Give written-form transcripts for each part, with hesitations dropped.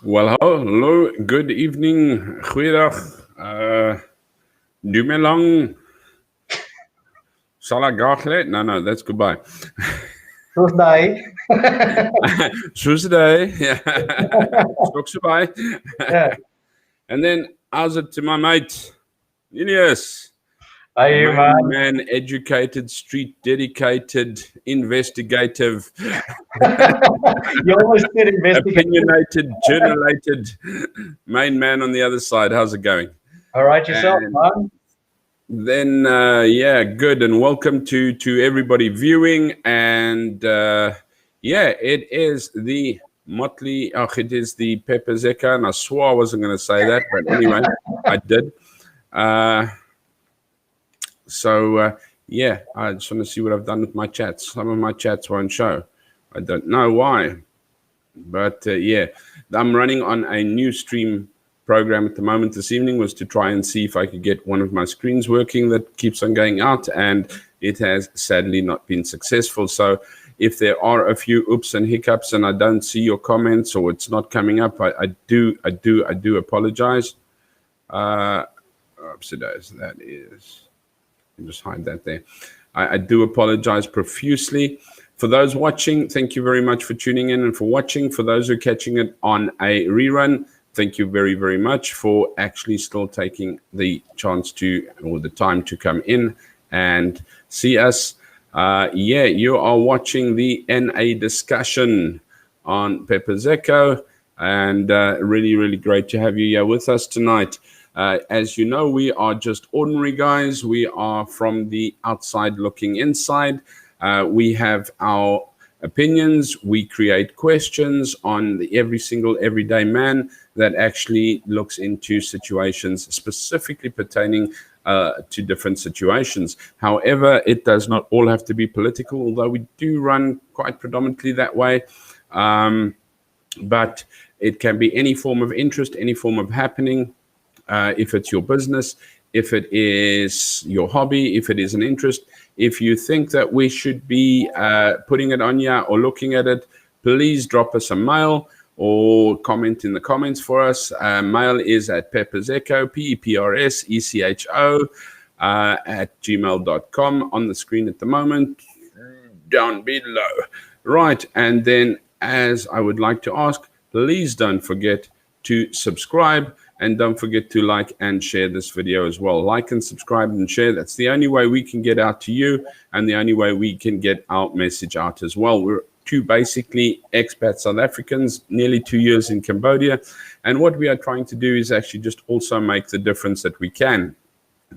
Well, hello, good evening, goeiedag, doe me lang, sal ek graag let? No, that's goodbye. Soos daai. Soos today, yeah, so bye. Yeah. And then, how's it to my mate, Ilias? Are you, man? Man, educated, street dedicated, investigative, You almost said investigate. opinionated, journalated, main man on the other side. How's it going? All right, yourself, And man. then, yeah, good. And welcome to everybody viewing. And yeah, it is the Motley, it is the Pepper Zeka. And I swore I wasn't going to say that. But anyway, I did. So, yeah, I just want to see what I've done with my chats. Some of my chats won't show. I don't know why. But yeah, I'm running on a new stream program at the moment. This evening was to try and see if I could get one of my screens working that keeps on going out. And it has sadly not been successful. So if there are a few oops and hiccups and I don't see your comments or it's not coming up, I do apologize. Upsides, that is... just hide that there. I do apologize profusely. For those watching, thank you very much for tuning in and for watching. For those who are catching it on a rerun, thank you very, very much for actually still taking the chance to, or the time to come in and see us. Yeah, you are watching the NA discussion on Pepper Zeko, and really, really great to have you here with us tonight. As you know, we are just ordinary guys. We are from the outside looking inside. We have our opinions. We create questions on the every single everyday man that actually looks into situations specifically pertaining to different situations. However, it does not all have to be political, although we do run quite predominantly that way. But it can be any form of interest, any form of happening. If it's your business, if it is your hobby, if it is an interest, if you think that we should be putting it on ya or looking at it, please drop us a mail or comment in the comments for us. Mail is at pepperzecho, PEPRSECHO, at gmail.com on the screen at the moment, down below. Right, and then as I would like to ask, please don't forget to subscribe. And don't forget to like and share this video as well. Like and subscribe and share. That's the only way we can get out to you and the only way we can get our message out as well. We're two basically expat South Africans, nearly 2 years in Cambodia. And what we are trying to do is actually just also make the difference that we can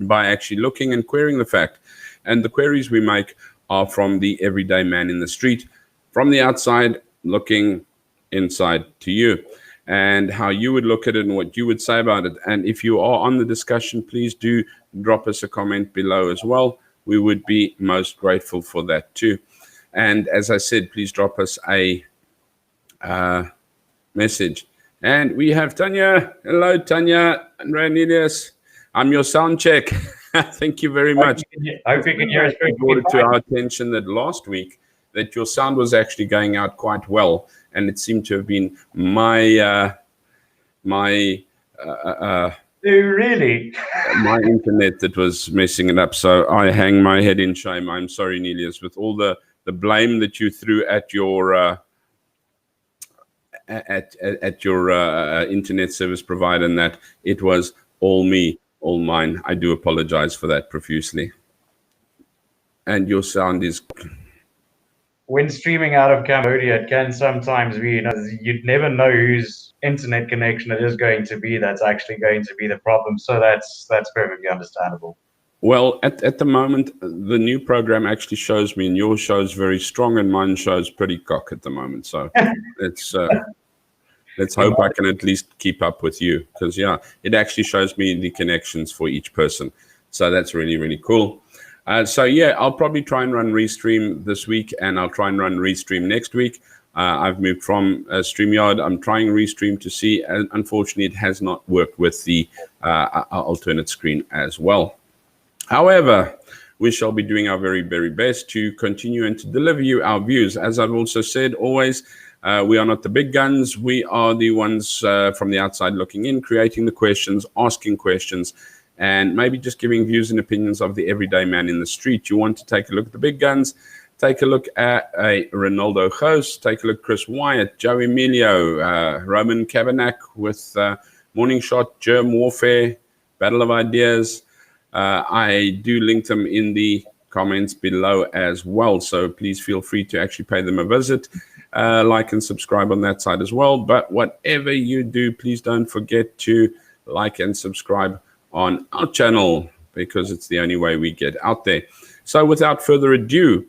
by actually looking and querying the fact. And the queries we make are from the everyday man in the street, from the outside looking inside to you, and how you would look at it and what you would say about it. And if you are on the discussion, please do drop us a comment below as well. We would be most grateful for that too. And as I said, please drop us a message. And we have Tanya. Hello, Tanya and Ranelius. I'm your sound check. Thank you very much. I hope you can hear us. Brought it to our attention that last week that your sound was actually going out quite well. And it seemed to have been my really? my internet that was messing it up. So I hang my head in shame. I'm sorry, Nelius, with all the blame that you threw at your at your internet service provider, and that it was all me, all mine. I do apologize for that profusely. And your sound is... When streaming out of Cambodia, it can sometimes be, you'd never know whose internet connection it is going to be that's actually going to be the problem. So that's perfectly understandable. Well, at the moment, the new program actually shows me, and yours shows very strong, and mine shows pretty cock at the moment. So let's hope I can at least keep up with you, because yeah, it actually shows me the connections for each person. So that's really, really cool. So yeah, I'll probably try and run Restream this week, and I'll try and run Restream next week. I've moved from StreamYard. I'm trying Restream to see, and unfortunately, it has not worked with the alternate screen as well. However, we shall be doing our very, very best to continue and to deliver you our views. As I've also said, always, We are not the big guns. We are the ones from the outside looking in, creating the questions, asking questions, and maybe just giving views and opinions of the everyday man in the street. You want to take a look at the big guns, take a look at a Ronaldo Ghost, take a look at Chris Wyatt, Joe Emilio, Roman Kavanagh with Morning Shot, Germ Warfare, Battle of Ideas. I do link them in the comments below as well, so please feel free to actually pay them a visit. Like and subscribe on that side as well. But whatever you do, please don't forget to like and subscribe on our channel, because it's the only way we get out there. So without further ado,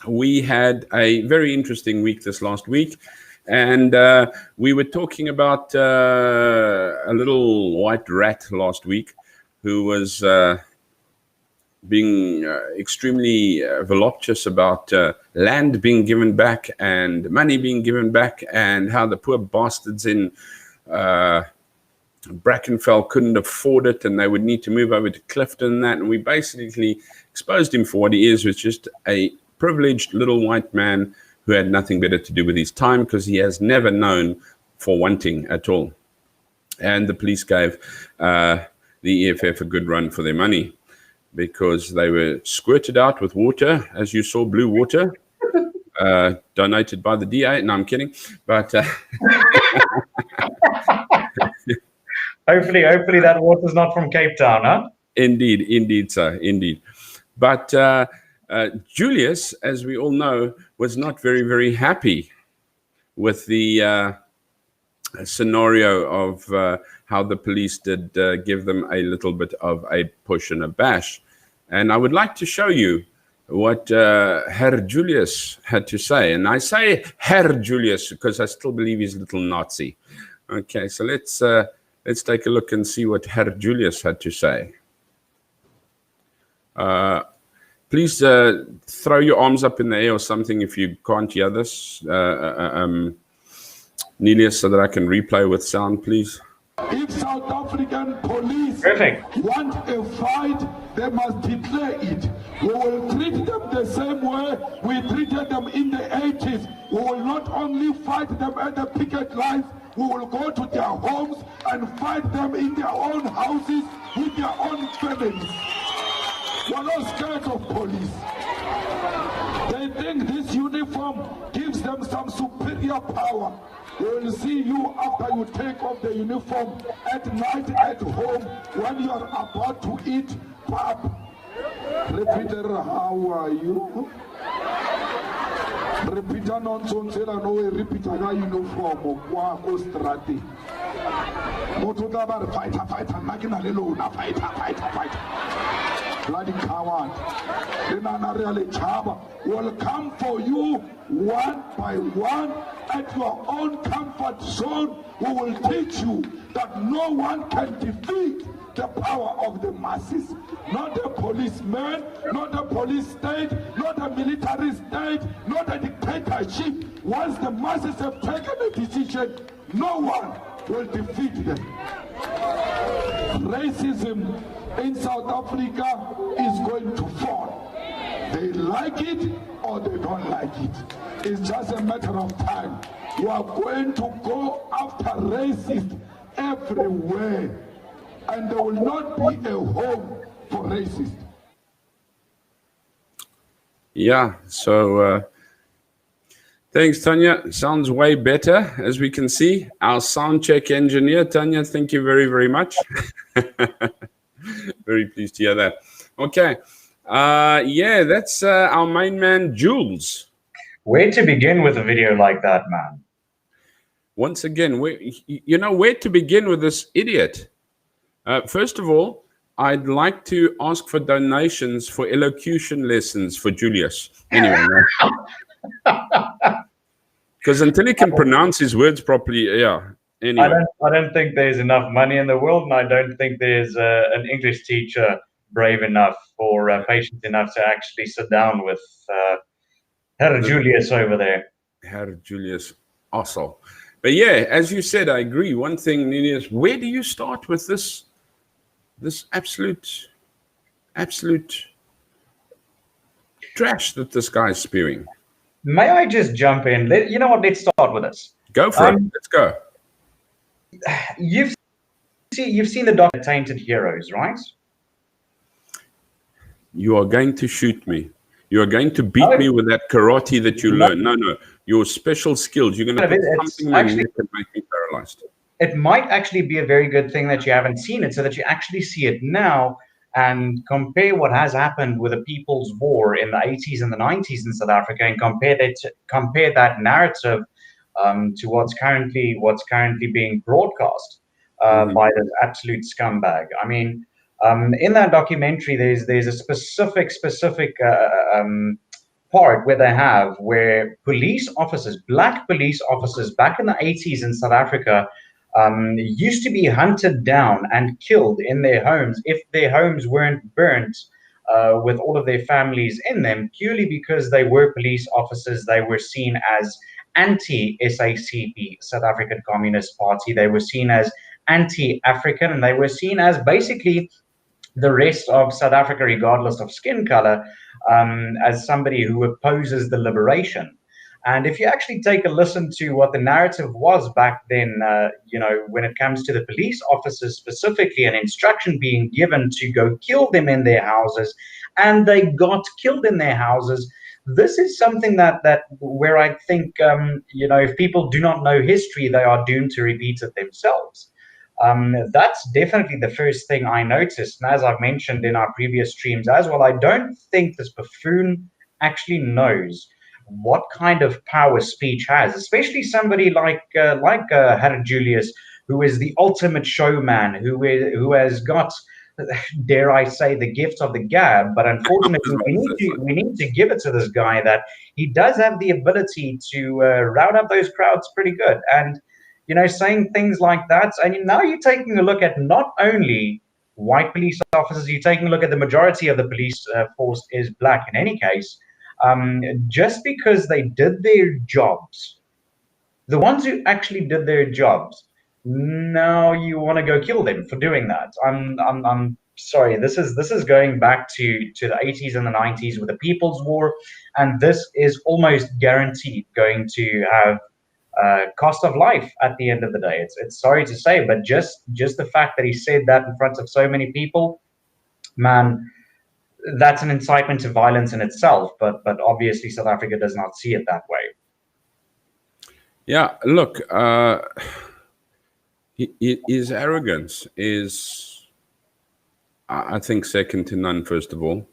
we had a very interesting week this last week, and we were talking about a little white rat last week who was being extremely voluptuous about land being given back and money being given back, and how the poor bastards in Brackenfell couldn't afford it and they would need to move over to Clifton and that. And we basically exposed him for what he is, which is just a privileged little white man who had nothing better to do with his time, because he has never known for wanting at all. And the police gave the EFF a good run for their money, because they were squirted out with water, as you saw, blue water, donated by the DA. No, I'm kidding. But hopefully that water's not from Cape Town, huh? Indeed, sir, indeed. But Julius, as we all know, was not very, very happy with the scenario of how the police did give them a little bit of a push and a bash. And I would like to show you what Herr Julius had to say. And I say Herr Julius because I still believe he's a little Nazi. Okay, so let's take a look and see what Herr Julius had to say. Please throw your arms up in the air or something if you can't hear this. Nelius, so that I can replay with sound, please. If South African police want a fight, they must declare it. We will treat them the same way we treated them in the 80s. We will not only fight them at the picket lines, we will go to their homes and fight them in their own houses with their own families. We're not scared of police. They think this uniform gives them some superior power. We will see you after you take off the uniform at night at home when you are about to eat pap. Repeater, how are you? Repeater nonsense, no repeater uniform kwa strati. Motoda bar fighter, magina lelona fighter. Bloody coward. Will come for you one by one at your own comfort zone. We will teach you that no one can defeat the power of the masses. Not a policeman, not a police state, not a military state, not a dictatorship. Once the masses have taken a decision, no one will defeat them. Racism in South Africa is going to fall. They like it or they don't like it. It's just a matter of time. We are going to go after racists everywhere, and there will not be a home for racists. Yeah, so thanks, Tanya. Sounds way better, as we can see. Our sound check engineer, Tanya, thank you very, very much. Very pleased to hear that. Okay. Yeah, that's our main man, Jules. Where to begin with a video like that, man? Once again, where to begin with this idiot? First of all, I'd like to ask for donations for elocution lessons for Julius. Anyway, because until he can pronounce his words properly, yeah. Anyway. I don't think there's enough money in the world, and I don't think there's an English teacher brave enough or patient enough to actually sit down with Herr Julius over there. Herr Julius, also. But yeah, as you said, I agree. One thing, Nelius, where do you start with this absolute trash that this guy is spewing? May I just jump in? You know what? Let's start with this. Go for it. Let's go. You've seen the documentary Tainted Heroes, right? You are going to shoot me. You are going to beat me with that karate that you learned. No, your special skills. You're going to put something in my neck and make me paralyzed. It might actually be a very good thing that you haven't seen it, so that you actually see it now and compare what has happened with the People's War in the 80s and the 90s in South Africa, and compare that narrative to what's currently being broadcast by this absolute scumbag. I mean, in that documentary, there's a specific part where police officers, black police officers, back in the 80s in South Africa, used to be hunted down and killed in their homes if their homes weren't burnt with all of their families in them, purely because they were police officers. They were seen as anti-SACP, South African Communist Party. They were seen as anti-African, and they were seen as basically the rest of South Africa, regardless of skin color, as somebody who opposes the liberation. And if you actually take a listen to what the narrative was back then, when it comes to the police officers specifically, an instruction being given to go kill them in their houses, and they got killed in their houses. This is something that where I think, if people do not know history, they are doomed to repeat it themselves. That's definitely the first thing I noticed. And as I've mentioned in our previous streams as well, I don't think this buffoon actually knows what kind of power speech has, especially somebody like Herr Julius, who is the ultimate showman, who has got, dare I say, the gift of the gab. But unfortunately, we need to give it to this guy that he does have the ability to round up those crowds pretty good. And saying things like that, and now you're taking a look at not only white police officers, you're taking a look at the majority of the police force is black in any case. Just because they did their jobs, the ones who actually did their jobs, now you want to go kill them for doing that. I'm sorry. This is going back to the 80s and the 90s with the People's War, and this is almost guaranteed going to have cost of life at the end of the day. It's sorry to say, but just the fact that he said that in front of so many people, man, that's an incitement to violence in itself, but obviously South Africa does not see it that way. Yeah, look, his arrogance is, I think, second to none, first of all.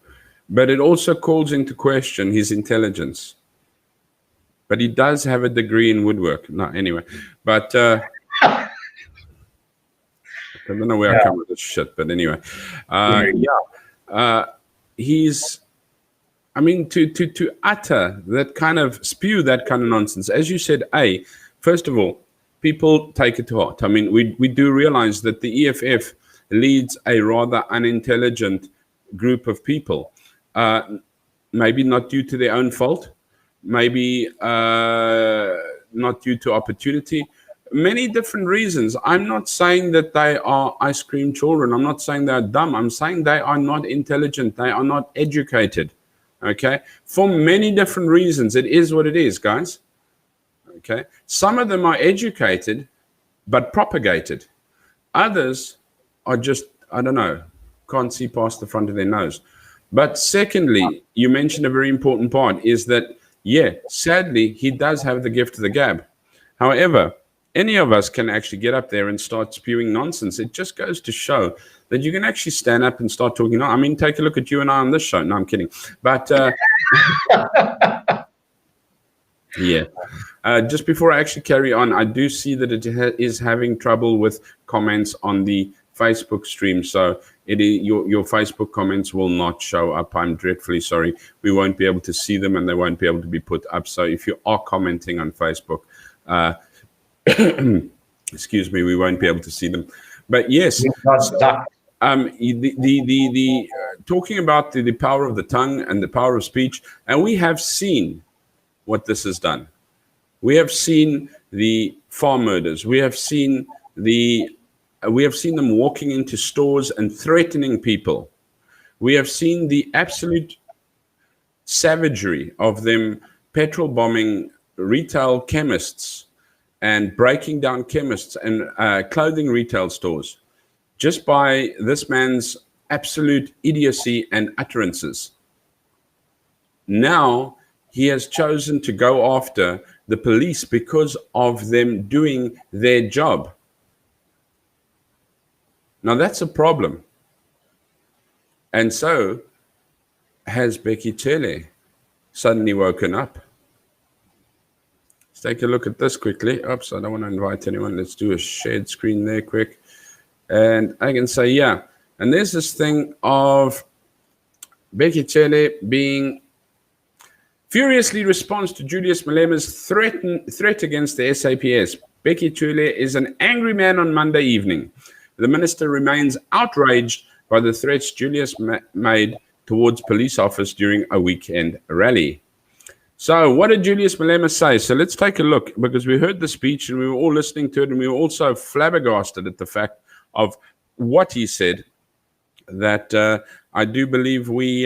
But it also calls into question his intelligence. But he does have a degree in woodwork. No, anyway. But I don't know where I come with this shit, but anyway. He's, I mean, to utter that kind of, spew that kind of nonsense, as you said, first of all, people take it to heart. I mean, we do realize that the EFF leads a rather unintelligent group of people, maybe not due to their own fault, maybe not due to opportunity, many different reasons. I'm not saying that they are ice cream children. I'm not saying they're dumb. I'm saying they are not intelligent. They are not educated. Okay? For many different reasons. It is what it is, guys. Okay? Some of them are educated, but propagated. Others are just, I don't know, can't see past the front of their nose. But secondly, you mentioned a very important part, is that, yeah, sadly, he does have the gift of the gab. However, any of us can actually get up there and start spewing nonsense. It just goes to show that you can actually stand up and start talking. I mean, take a look at you and I on this show. No, I'm kidding. But yeah. Just before I actually carry on, I do see that it is having trouble with comments on the Facebook stream. So your Facebook comments will not show up. I'm dreadfully sorry. We won't be able to see them and they won't be able to be put up. So if you are commenting on Facebook, excuse me, we won't be able to see them. But yes, talking about the power of the tongue and the power of speech, and we have seen what this has done. We have seen the farm murders. We have seen them walking into stores and threatening people. We have seen the absolute savagery of them petrol bombing retail chemists and breaking down chemists and clothing retail stores just by this man's absolute idiocy and utterances. Now he has chosen to go after the police because of them doing their job. Now that's a problem. And so has Bheki Cele suddenly woken up. Let's take a look at this quickly. Oops, I don't want to invite anyone. Let's do a shared screen there quick. And I can say, yeah. And there's this thing of Bheki Cele being furiously responds to Julius Malema's threat against the SAPS. Bheki Cele is an angry man on Monday evening. The minister remains outraged by the threats Julius made towards police officers during a weekend rally. So what did Julius Malema say? So let's take a look, because we heard the speech and we were all listening to it, and we were also flabbergasted at the fact of what he said, that I do believe we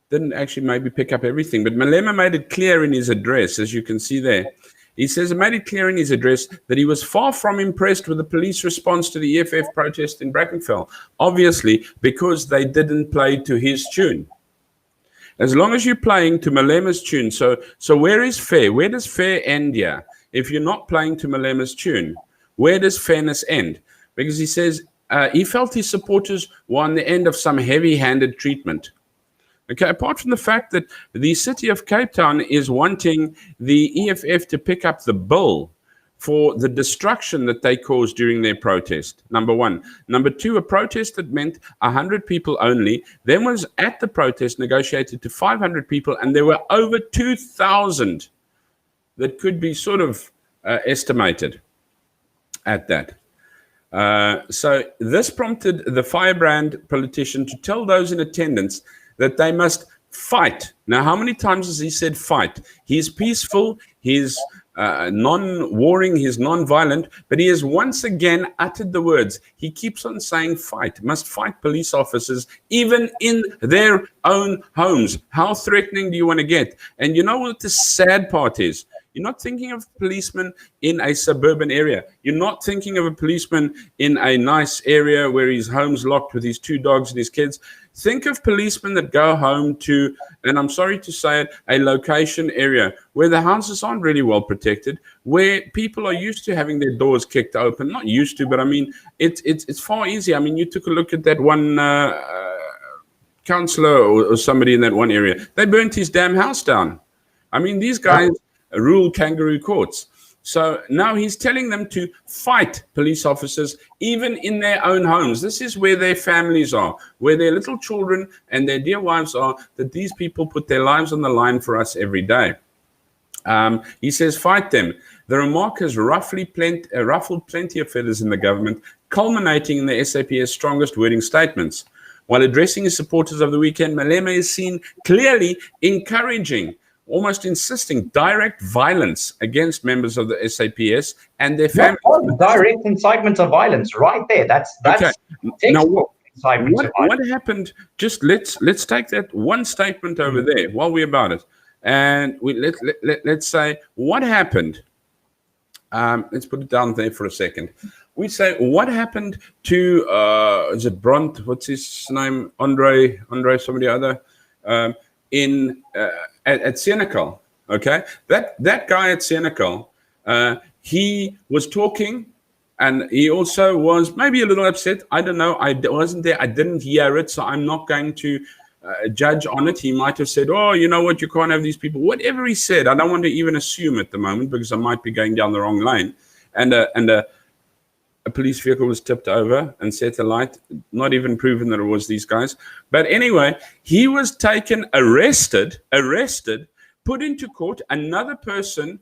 didn't actually maybe pick up everything. But Malema made it clear in his address, as you can see there. He says, he made it clear in his address that he was far from impressed with the police response to the EFF protest in Brackenfell, obviously because they didn't play to his tune. As long as you're playing to Malema's tune, so where is fair? Where does fair end here? If you're not playing to Malema's tune, where does fairness end? Because he says he felt his supporters were on the end of some heavy-handed treatment. Okay, apart from the fact that the city of Cape Town is wanting the EFF to pick up the bill for the destruction that they caused during their protest, number one. Number two, a protest that meant 100 people only, then was at the protest negotiated to 500 people, and there were over 2,000 that could be sort of estimated at that. So this prompted the firebrand politician to tell those in attendance that they must fight. Now, how many times has he said fight? He's peaceful, he's non-warring, he's non-violent, but he has once again uttered the words. He keeps on saying fight, must fight police officers, even in their own homes. How threatening do you want to get? And you know what the sad part is? You're not thinking of a policeman in a suburban area. You're not thinking of a policeman in a nice area where his home's locked with his 2 dogs and his kids. Think of policemen that go home to, and I'm sorry to say it, a location area where the houses aren't really well protected, where people are used to having their doors kicked open. Not used to, but I mean, it's far easier. I mean, you took a look at that one councillor or somebody in that one area. They burnt his damn house down. I mean, these guys rule kangaroo courts. So now he's telling them to fight police officers, even in their own homes. This is where their families are, where their little children and their dear wives are, that these people put their lives on the line for us every day. He says, fight them. The remark has ruffled plenty of feathers in the government, culminating in the SAP's strongest wording statements. While addressing his supporters of the weekend, Malema is seen clearly encouraging, almost insisting, direct violence against members of the SAPS and their families. Direct incitement of violence, right there. That's okay. Now, what happened? Just let's take that one statement over there while we're about it, and let's say what happened. Let's put it down there for a second. We say what happened to is it Bront? What's his name? Andre, somebody other. At Senekal, okay? That guy at Senekal, he was talking, and he also was maybe a little upset. I don't know. I wasn't there. I didn't hear it, so I'm not going to judge on it. He might have said, oh, you know what? You can't have these people. Whatever he said, I don't want to even assume at the moment, because I might be going down the wrong lane. And a police vehicle was tipped over and set alight, not even proven that it was these guys. But anyway, he was taken, arrested, put into court. Another person,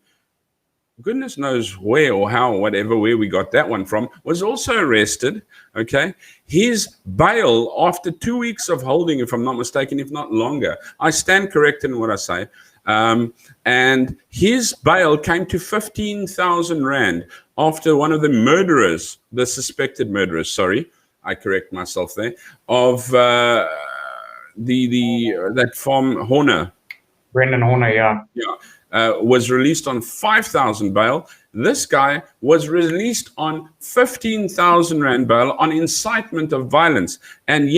goodness knows where or how, whatever, where we got that one from, was also arrested, okay? His bail, after 2 weeks of holding, if I'm not mistaken, if not longer, I stand corrected in what I say, and his bail came to 15,000 Rand after one of the murderers, the suspected murderers, sorry, I correct myself there, of that farm Horner, Brendan Horner, yeah. Was released on 5,000 bail. This guy was released on 15,000 rand bail on incitement of violence. And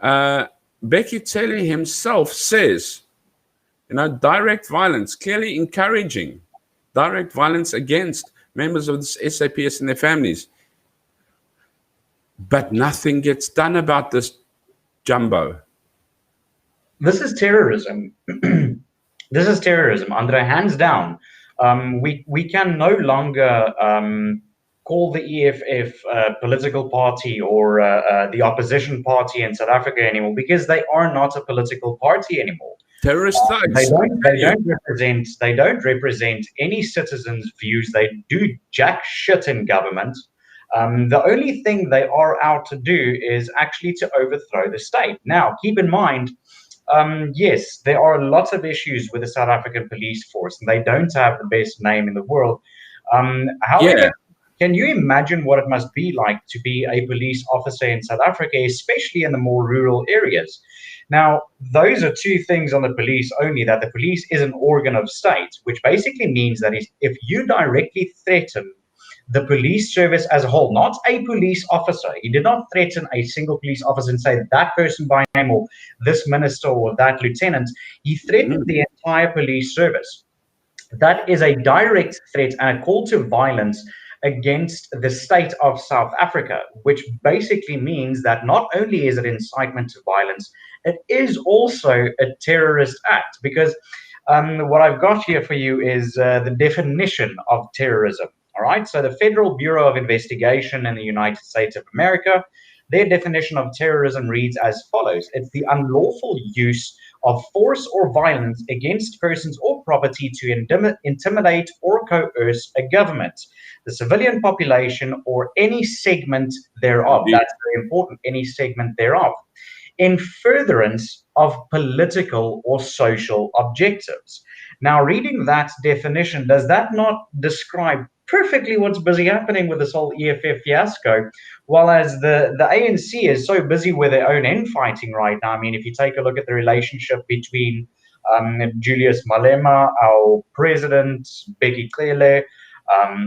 Bheki Cele himself says, direct violence, clearly encouraging direct violence against members of the SAPS and their families. But nothing gets done about this, Jumbo. This is terrorism. This is terrorism, Andre, hands down. We can no longer call the EFF a political party or the opposition party in South Africa anymore, because they are not a political party anymore. Terrorist thugs. They don't represent any citizens' views. They do jack shit in government. The only thing they are out to do is actually to overthrow the state. Now, keep in mind, yes, there are lots of issues with the South African police force, and they don't have the best name in the world. However, can you imagine what it must be like to be a police officer in South Africa, especially in the more rural areas? Now, those are two things on the police only, that the police is an organ of state, which basically means that if you directly threaten the police service as a whole, not a police officer. He did not threaten a single police officer and say that person by name or this minister or that lieutenant. He threatened the entire police service. That is a direct threat and a call to violence against the state of South Africa, which basically means that not only is it incitement to violence, it is also a terrorist act, because what I've got here for you is the definition of terrorism. All right, so the Federal Bureau of Investigation in the United States of America, their definition of terrorism reads as follows. It's the unlawful use of force or violence against persons or property to intimidate or coerce a government, the civilian population, or any segment thereof. That's very important, any segment thereof, in furtherance of political or social objectives. Now, reading that definition, does that not describe perfectly what's busy happening with this whole EFF fiasco? While as the ANC is so busy with their own infighting right now. I mean, if you take a look at the relationship between Julius Malema, our president, Bheki Cele,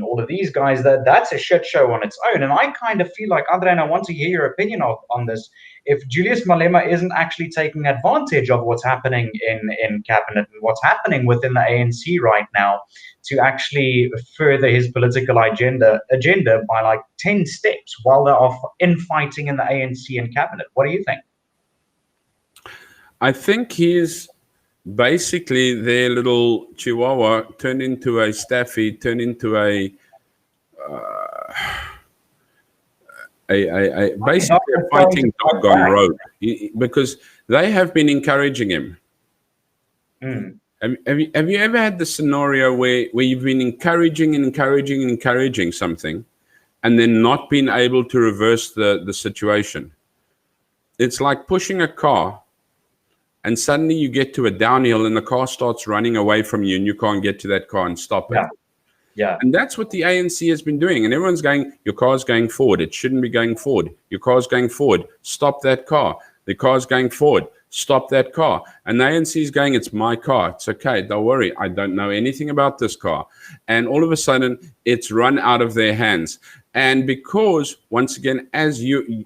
all of these guys, that's a shit show on its own. And I kind of feel like, Andre, and I want to hear your opinion on this, if Julius Malema isn't actually taking advantage of what's happening in cabinet and what's happening within the ANC right now to actually further his political agenda by like 10 steps while they're off infighting in the ANC and cabinet. What do you think? I think he's basically their little chihuahua turned into a staffy, turned into a basically a fighting dog on road, because they have been encouraging him. Have you ever had the scenario where you've been encouraging something and then not been able to reverse the situation? It's like pushing a car and suddenly you get to a downhill and the car starts running away from you and you can't get to that car and stop it. Yeah. And that's what the ANC has been doing. And everyone's going, your car's going forward. It shouldn't be going forward. Your car's going forward. Stop that car. The car's going forward. Stop that car. And the ANC is going, it's my car. It's okay. Don't worry. I don't know anything about this car. And all of a sudden, it's run out of their hands. And because, once again, as you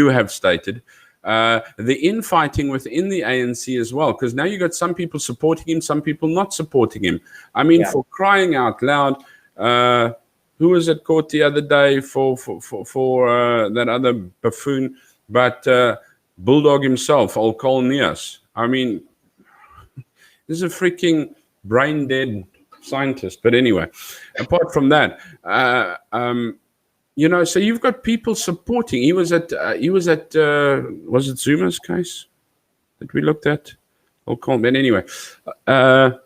have stated, the infighting within the ANC as well, because now you got some people supporting him, some people not supporting him. I mean, for crying out loud, who was it caught the other day for that other buffoon, but Bulldog himself, Old Col Neas. I mean, this is a freaking brain dead scientist. But anyway, apart from that, so you've got people supporting. He was at was it Zuma's case that we looked at? But anyway, so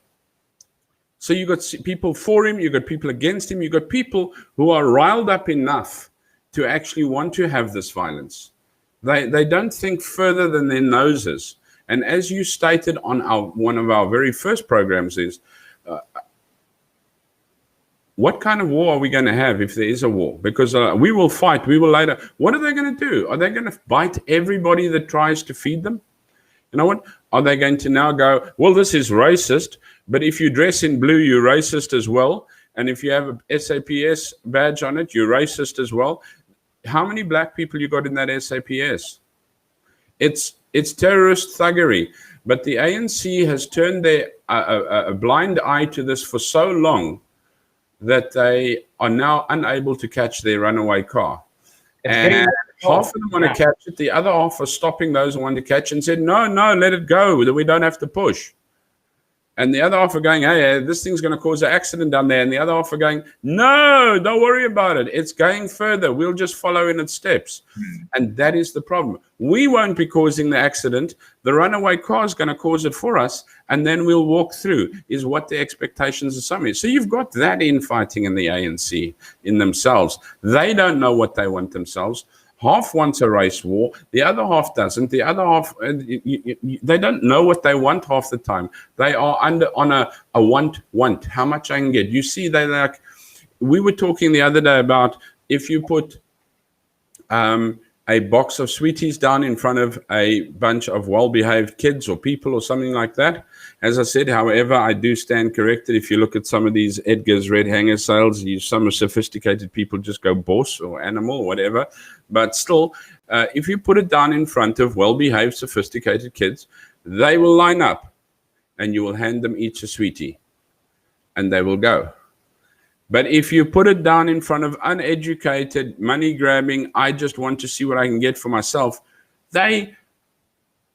you got people for him, you got people against him, you got people who are riled up enough to actually want to have this violence. They don't think further than their noses. And as you stated on one of our very first programs is, what kind of war are we going to have if there is a war? Because we will fight, we will later. What are they going to do? Are they going to bite everybody that tries to feed them? You know what? Are they going to now go, well, this is racist, but if you dress in blue, you're racist as well. And if you have a SAPS badge on it, you're racist as well. How many black people you got in that SAPS? It's terrorist thuggery. But the ANC has turned their a blind eye to this for so long that they are now unable to catch their runaway car. And half of them want to catch it. The other half are stopping those who want to catch and said, no, let it go. We don't have to push. And the other half are going, hey, this thing's going to cause an accident down there. And the other half are going, no, don't worry about it. It's going further. We'll just follow in its steps. And that is the problem. We won't be causing the accident. The runaway car is going to cause it for us. And then we'll walk through, is what the expectations of some is. So you've got that infighting in the ANC in themselves. They don't know what they want themselves. Half wants a race war, the other half doesn't. The other half, they don't know what they want half the time. They are on a want. How much I can get. You see, they like. We were talking the other day about if you put a box of sweeties down in front of a bunch of well-behaved kids or people or something like that. As I said, however, I do stand corrected. If you look at some of these Edgar's Red Hanger sales, some sophisticated people just go boss or animal or whatever. But still, if you put it down in front of well-behaved, sophisticated kids, they will line up and you will hand them each a sweetie and they will go. But if you put it down in front of uneducated, money-grabbing, I just want to see what I can get for myself, they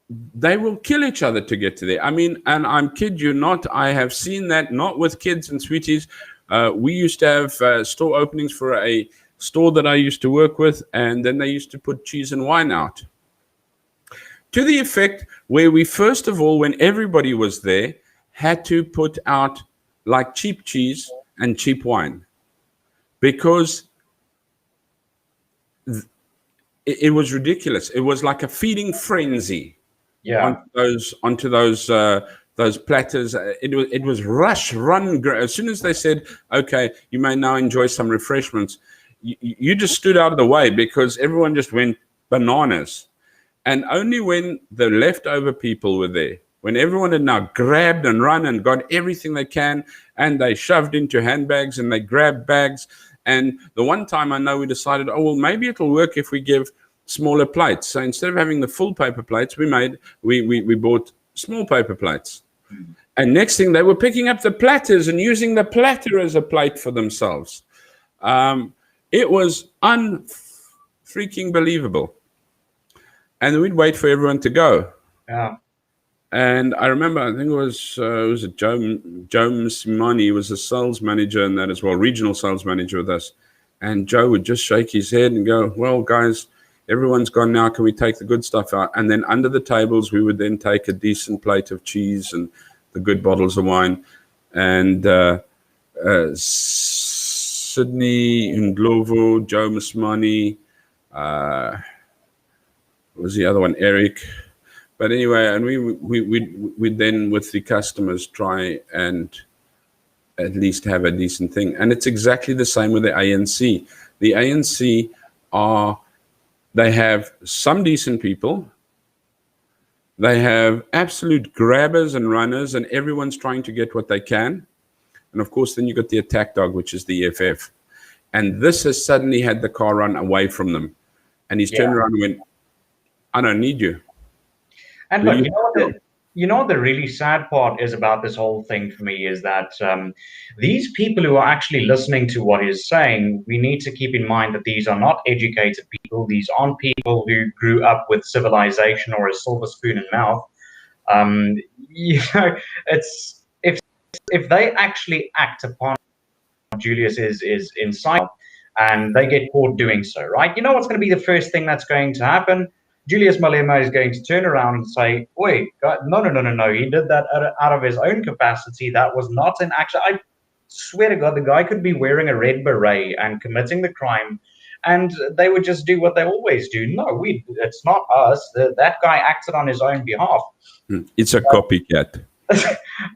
will kill each other to get to there. I mean, and I'm kid you not, I have seen that, not with kids and sweeties. We used to have store openings for a store that I used to work with, and then they used to put cheese and wine out. To the effect where we, first of all, when everybody was there, had to put out like cheap cheese and cheap wine, because it was ridiculous. It was like a feeding frenzy onto those platters. It was rush, run. As soon as they said, okay, you may now enjoy some refreshments, you just stood out of the way because everyone just went bananas. And only when the leftover people were there, when everyone had now grabbed and run and got everything they can, and they shoved into handbags and they grabbed bags. And the one time I know we decided, oh, well, maybe it'll work if we give smaller plates. So instead of having the full paper plates, we bought small paper plates. And next thing, they were picking up the platters and using the platter as a plate for themselves. It was unfreaking believable. And we'd wait for everyone to go. Yeah. And I remember, I think it was Joe Simoni was a sales manager and that as well, regional sales manager with us. And Joe would just shake his head and go, well, guys, everyone's gone now. Can we take the good stuff out? And then under the tables, we would then take a decent plate of cheese and the good bottles of wine. And Sydney Ndlovu, Joe Simoni, was the other one, Eric. But anyway, and we then with the customers try and at least have a decent thing. And it's exactly the same with the ANC. The ANC they have some decent people. They have absolute grabbers and runners, and everyone's trying to get what they can. And of course, then you got the attack dog, which is the EFF. And this has suddenly had the car run away from them. And he's turned around and went, I don't need you. And look, you know what the really sad part is about this whole thing for me is that these people who are actually listening to what he's saying, we need to keep in mind that these are not educated people. These aren't people who grew up with civilization or a silver spoon in mouth. You know, it's if they actually act upon what Julius is inside and they get caught doing so, right? You know what's going to be the first thing that's going to happen? Julius Malema is going to turn around and say, wait, God, no. He did that out of his own capacity. That was not an action. I swear to God, the guy could be wearing a red beret and committing the crime, and they would just do what they always do. No, it's not us. That guy acted on his own behalf. It's a copycat.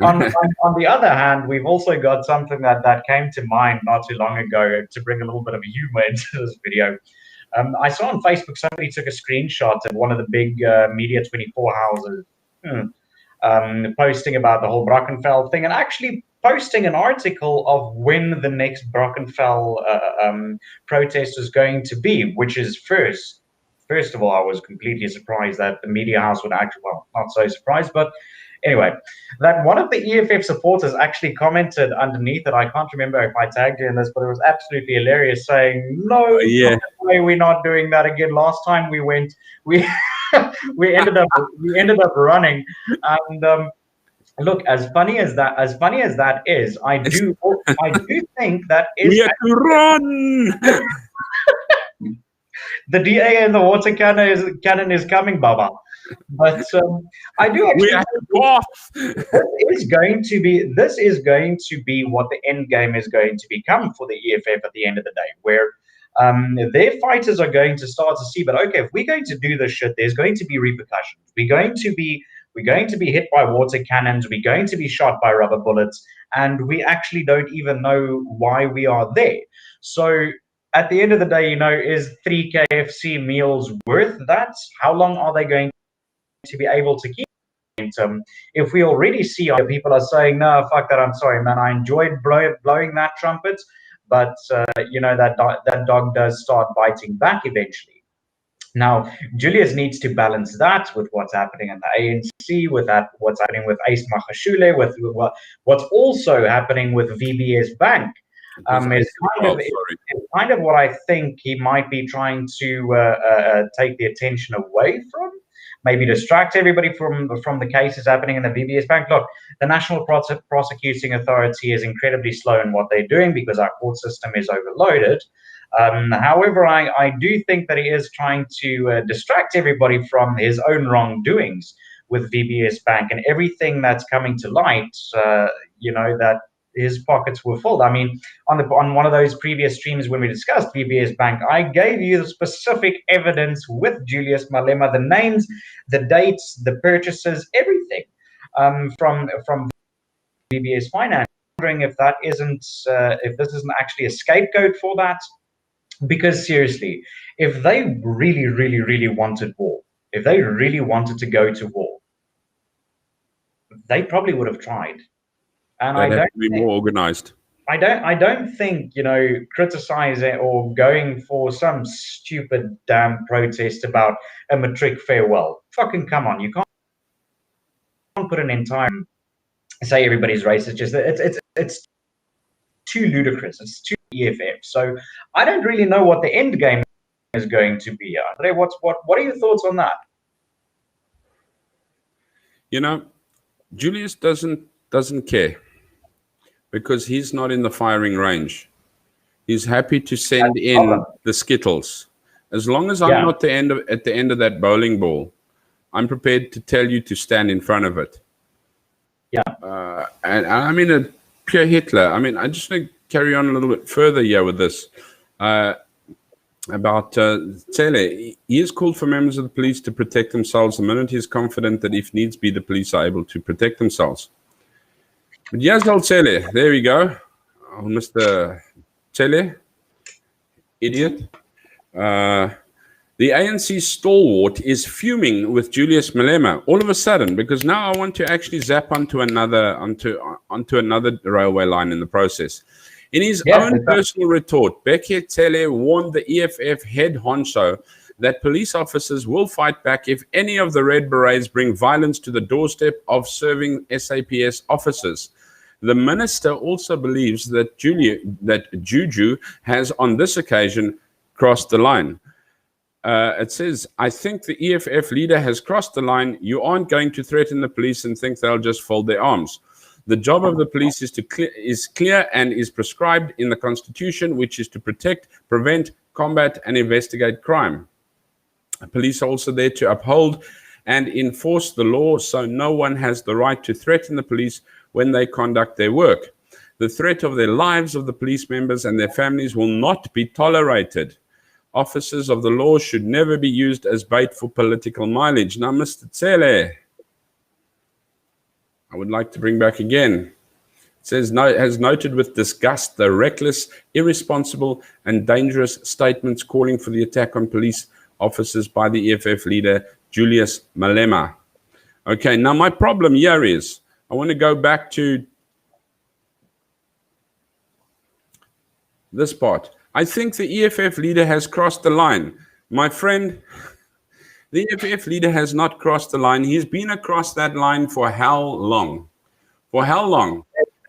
on the other hand, we've also got something that came to mind not too long ago to bring a little bit of humor into this video. I saw on Facebook somebody took a screenshot of one of the big Media 24 houses. posting about the whole Brackenfell thing, and actually posting an article of when the next Brackenfell protest was going to be, which is First of all, I was completely surprised that the media house would actually, well, not so surprised, but anyway, that one of the EFF supporters actually commented underneath it. I can't remember if I tagged you in this, but it was absolutely hilarious, saying, "No, Yeah. way, we're not doing that again. Last time we went, we we ended up running." And look, as funny as that is, I do think that is we have to run. The DA and the water cannon is coming, Baba. But I do actually think this is going to be what the end game is going to become for the EFF at the end of the day, where their fighters are going to start to see, but okay, if we're going to do this shit, there's going to be repercussions. We're going to be hit by water cannons. We're going to be shot by rubber bullets, and we actually don't even know why we are there. So at the end of the day, is 3 KFC meals worth that? How long are they going to be able to keep it? If we already see people are saying, "No, fuck that, I'm sorry, man, I enjoyed blowing that trumpet," but that dog does start biting back eventually. Now, Julius needs to balance that with what's happening in the ANC, with what's happening with Ace Magashule, with what's also happening with VBS Bank. Is kind of what I think he might be trying to take the attention away from, maybe distract everybody from the cases happening in the VBS Bank. Look, the National Prosecuting Authority is incredibly slow in what they're doing because our court system is overloaded. However, I do think that he is trying to distract everybody from his own wrongdoings with VBS Bank and everything that's coming to light, that his pockets were full. I mean, on one of those previous streams when we discussed VBS Bank, I gave you the specific evidence with Julius Malema, the names, the dates, the purchases, everything from VBS Finance. I'm wondering if that isn't, if this isn't actually a scapegoat for that. Because seriously, if they really, really, really wanted war, if they really wanted to go to war, they probably would have tried. And I don't be more organized. I don't think, criticizing or going for some stupid damn protest about a matric farewell. Fucking come on, you can't put an entire say everybody's racist. Just it's too ludicrous. It's too EFF. So I don't really know what the end game is going to be. Andre, what are your thoughts on that? Julius doesn't care. Because he's not in the firing range. He's happy to send in the Skittles. As long as I'm not at the end of that bowling ball, I'm prepared to tell you to stand in front of it. Yeah. And I mean, a pure Hitler. I mean, I just want to carry on a little bit further here with this. About Cele. He has called for members of the police to protect themselves the minute he's confident that if needs be, the police are able to protect themselves. But Yazal Cele, there we go. Oh, Mr. Cele, idiot. The ANC stalwart is fuming with Julius Malema all of a sudden because now I want to actually zap onto another railway line in the process. In his own personal retort, Bheki Cele warned the EFF head honcho that police officers will fight back if any of the Red Berets bring violence to the doorstep of serving SAPS officers. The minister also believes that Juju has on this occasion crossed the line. It says, "I think the EFF leader has crossed the line. You aren't going to threaten the police and think they'll just fold their arms. The job of the police is clear and is prescribed in the Constitution, which is to protect, prevent, combat, and investigate crime. Police are also there to uphold and enforce the law, so no one has the right to threaten the police when they conduct their work. The threat of their lives of the police members and their families will not be tolerated. Officers of the law should never be used as bait for political mileage." Now, Mr. Cele, I would like to bring back again. It says, has noted with disgust the reckless, irresponsible, and dangerous statements calling for the attack on police officers by the EFF leader, Julius Malema. Okay, now my problem here is, I want to go back to this part. I think the EFF leader has crossed the line. My friend, the EFF leader has not crossed the line. He's been across that line for how long? For how long?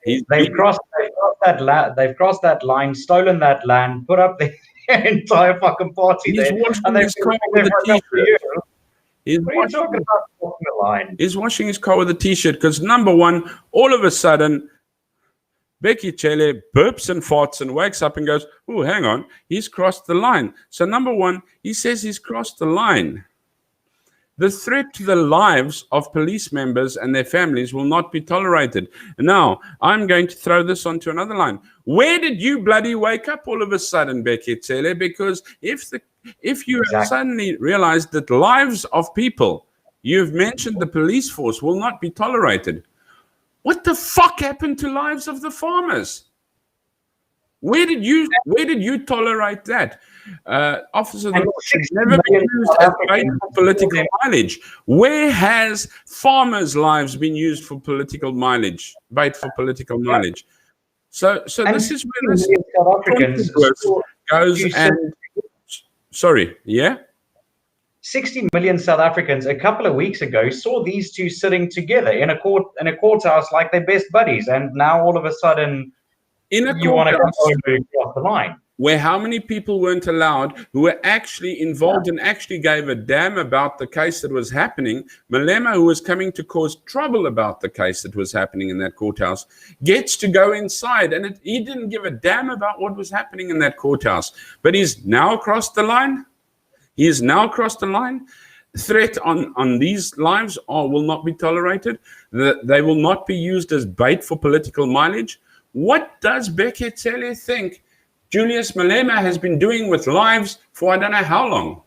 They've crossed that line, stolen that land, put up the entire fucking party there, and they've been there for a couple of years. What are you talking about crossing the line? He's washing his car with a t-shirt because, number one, all of a sudden, Bheki Cele burps and farts and wakes up and goes, oh, hang on, he's crossed the line. So number one, he says he's crossed the line. The threat to the lives of police members and their families will not be tolerated. Now, I'm going to throw this onto another line. Where did you bloody wake up all of a sudden, Bheki Cele? Because if you have suddenly realized that lives of people, you've mentioned the police force, will not be tolerated. What the fuck happened to lives of the farmers? Where did you tolerate that? Officers should never be used as bait for political mileage. Where has farmers' lives been used for political mileage, bait for political mileage? So this is where this South Africans goes and sorry, yeah? 60 million South Africans a couple of weeks ago saw these two sitting together in a courthouse like they're best buddies, and now all of a sudden you want to go off the line. Where how many people weren't allowed who were actually involved and actually gave a damn about the case that was happening. Malema, who was coming to cause trouble about the case that was happening in that courthouse, gets to go inside, and he didn't give a damn about what was happening in that courthouse. But he's now crossed the line. He has now crossed the line. Threat on these lives will not be tolerated. They will not be used as bait for political mileage. What does Bheki Cele think Julius Malema has been doing with lives for I don't know how long?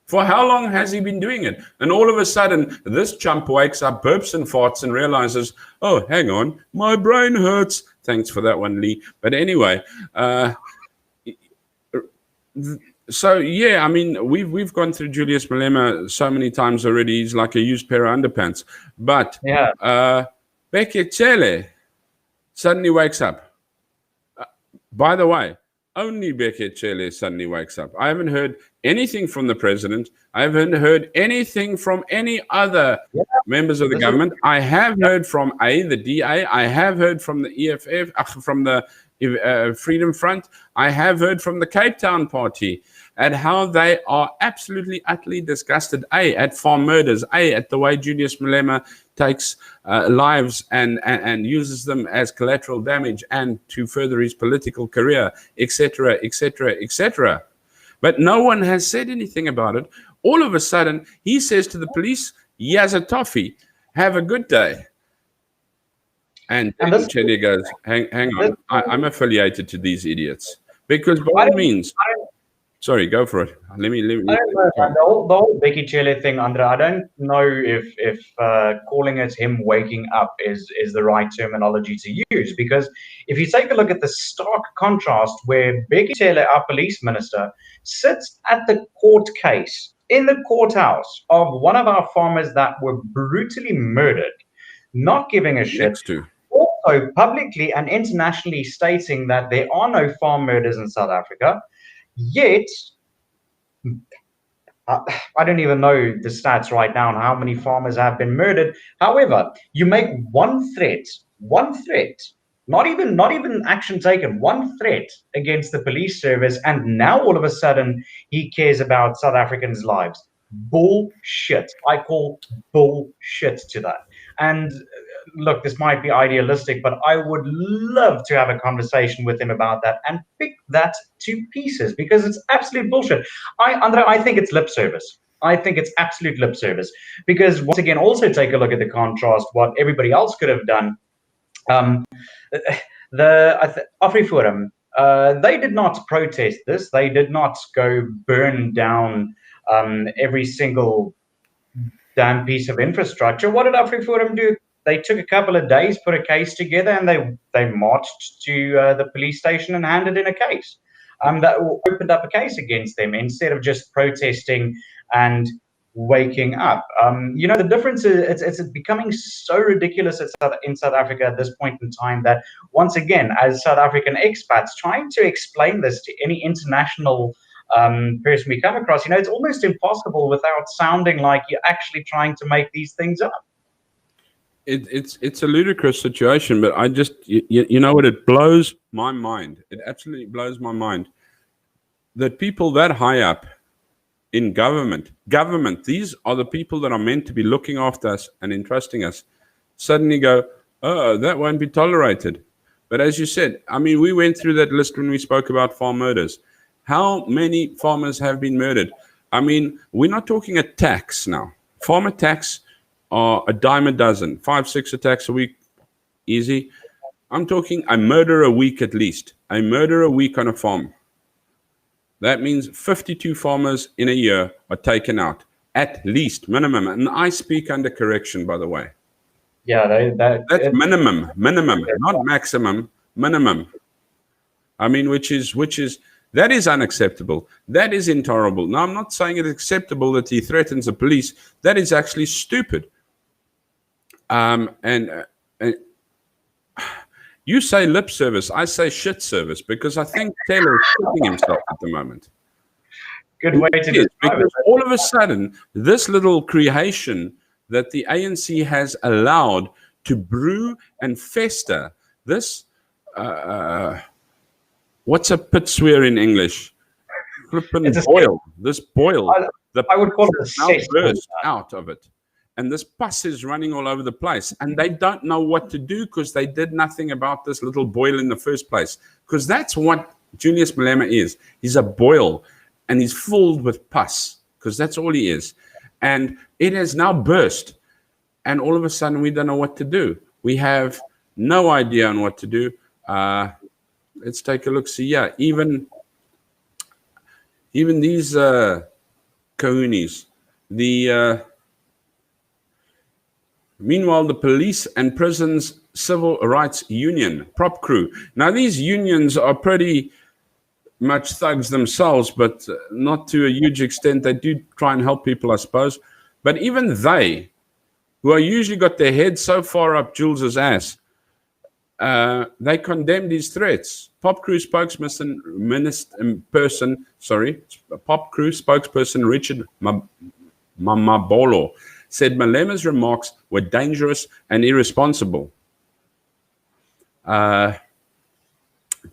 For how long has he been doing it? And all of a sudden, this chump wakes up, burps and farts, and realizes, oh, hang on, my brain hurts. Thanks for that one, Lee. But anyway, so yeah, I mean, we've gone through Julius Malema so many times already. He's like a used pair of underpants. But Bheki Cele suddenly wakes up. By the way, only Bheki Cele suddenly wakes up. I haven't heard anything from the president. I haven't heard anything from any other members of the government. I have heard from the DA. I have heard from the EFF, from the Freedom Front. I have heard from the Cape Town Party and how they are absolutely, utterly disgusted, at farm murders, at the way Julius Malema takes lives and uses them as collateral damage and to further his political career, etc., etc., etc. But no one has said anything about it. All of a sudden, he says to the police, "Yaza toffee, have a good day." And Cele goes, hang on, I'm affiliated to these idiots. Because by all means, sorry, go for it. Let me the whole Bheki Cele thing, Andre, I don't know if calling it him waking up is the right terminology to use. Because if you take a look at the stark contrast where Bheki Cele, our police minister, sits at the court case in the courthouse of one of our farmers that were brutally murdered, not giving a shit. Also publicly and internationally stating that there are no farm murders in South Africa, yet I don't even know the stats right now on how many farmers have been murdered. However, you make one threat, not even action taken, one threat against the police service, and now all of a sudden he cares about South Africans' lives. Bullshit. I call bullshit to that. And look, this might be idealistic, but I would love to have a conversation with him about that and pick that to pieces, because it's absolute bullshit. Andre, I think it's lip service. I think it's absolute lip service, because once again, also take a look at the contrast, what everybody else could have done. The AfriForum, they did not protest this. They did not go burn down every single damn piece of infrastructure. What did AfriForum do? They took a couple of days, put a case together, and they marched to the police station and handed in a case. That opened up a case against them instead of just protesting and waking up. The difference is it's becoming so ridiculous in South Africa at this point in time that, once again, as South African expats, trying to explain this to any international person we come across, it's almost impossible without sounding like you're actually trying to make these things up. It's a ludicrous situation, but I just, you know what, it blows my mind. It absolutely blows my mind that people that high up in government, these are the people that are meant to be looking after us and entrusting us, suddenly go, oh, that won't be tolerated. But as you said, I mean, we went through that list when we spoke about farm murders. How many farmers have been murdered? I mean, we're not talking attacks now. Farm attacks are a dime a dozen, 5-6 attacks a week, easy. I'm talking a murder a week at least, a murder a week on a farm. That means 52 farmers in a year are taken out, at least, minimum. And I speak under correction, by the way. Yeah, that's minimum, not maximum, minimum. I mean, which is that is unacceptable. That is intolerable. Now, I'm not saying it's acceptable that he threatens the police. That is actually stupid. And you say lip service, I say shit service, because I think Cele is shitting himself at the moment. Good way to describe it. Because all of a sudden, this little creation that the ANC has allowed to brew and fester, this, what's a pit swear in English? Flippin' boil. This boil. I would call it a burst out of it. And this pus is running all over the place. And they don't know what to do because they did nothing about this little boil in the first place. Because that's what Julius Malema is. He's a boil. And he's filled with pus. Because that's all he is. And it has now burst. And all of a sudden, we don't know what to do. We have no idea on what to do. Let's take a look. See, yeah, even these kahunis, meanwhile, the Police and Prisons Civil Rights Union, prop crew. Now, these unions are pretty much thugs themselves, but not to a huge extent. They do try and help people, I suppose. But even they, who are usually got their head so far up Jules's ass, they condemned his threats. Pop crew spokesperson Richard Mamabolo said Malema's remarks were dangerous and irresponsible.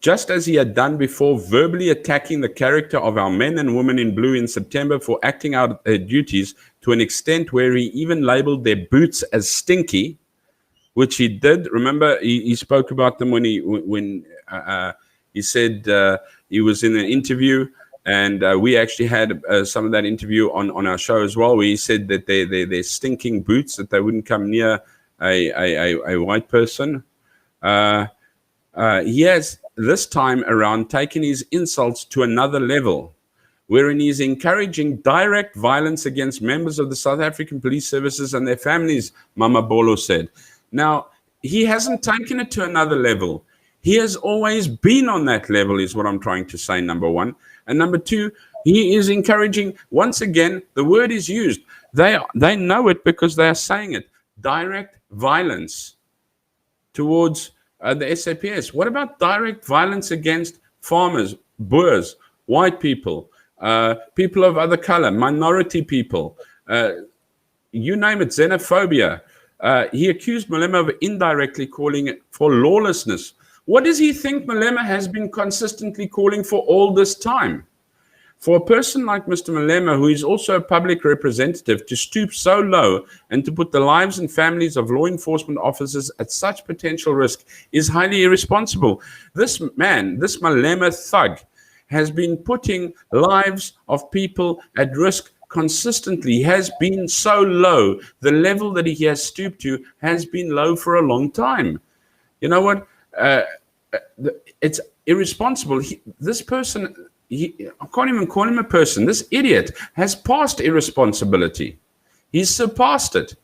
Just as he had done before, verbally attacking the character of our men and women in blue in September for acting out their duties to an extent where he even labeled their boots as stinky, which he did. Remember, he spoke about them when he said he was in an interview, and we actually had some of that interview on our show as well, where he said that they're stinking boots, that they wouldn't come near a white person. He has this time around taken his insults to another level, wherein he's encouraging direct violence against members of the South African police services and their families, Mamabolo said. Now, he hasn't taken it to another level. He has always been on that level, is what I'm trying to say, number one. And number two, he is encouraging, once again, the word is used. They know it because they are saying it. Direct violence towards the SAPS. What about direct violence against farmers, Boers, white people, people of other color, minority people, you name it, xenophobia? He accused Malema of indirectly calling it for lawlessness. What does he think Malema has been consistently calling for all this time? For a person like Mr. Malema, who is also a public representative, to stoop so low and to put the lives and families of law enforcement officers at such potential risk is highly irresponsible. This man, this Malema thug, has been putting lives of people at risk consistently, has been so low. The level that he has stooped to has been low for a long time. You know what? It's irresponsible. This person, I can't even call him a person. This idiot has passed irresponsibility. He's surpassed it.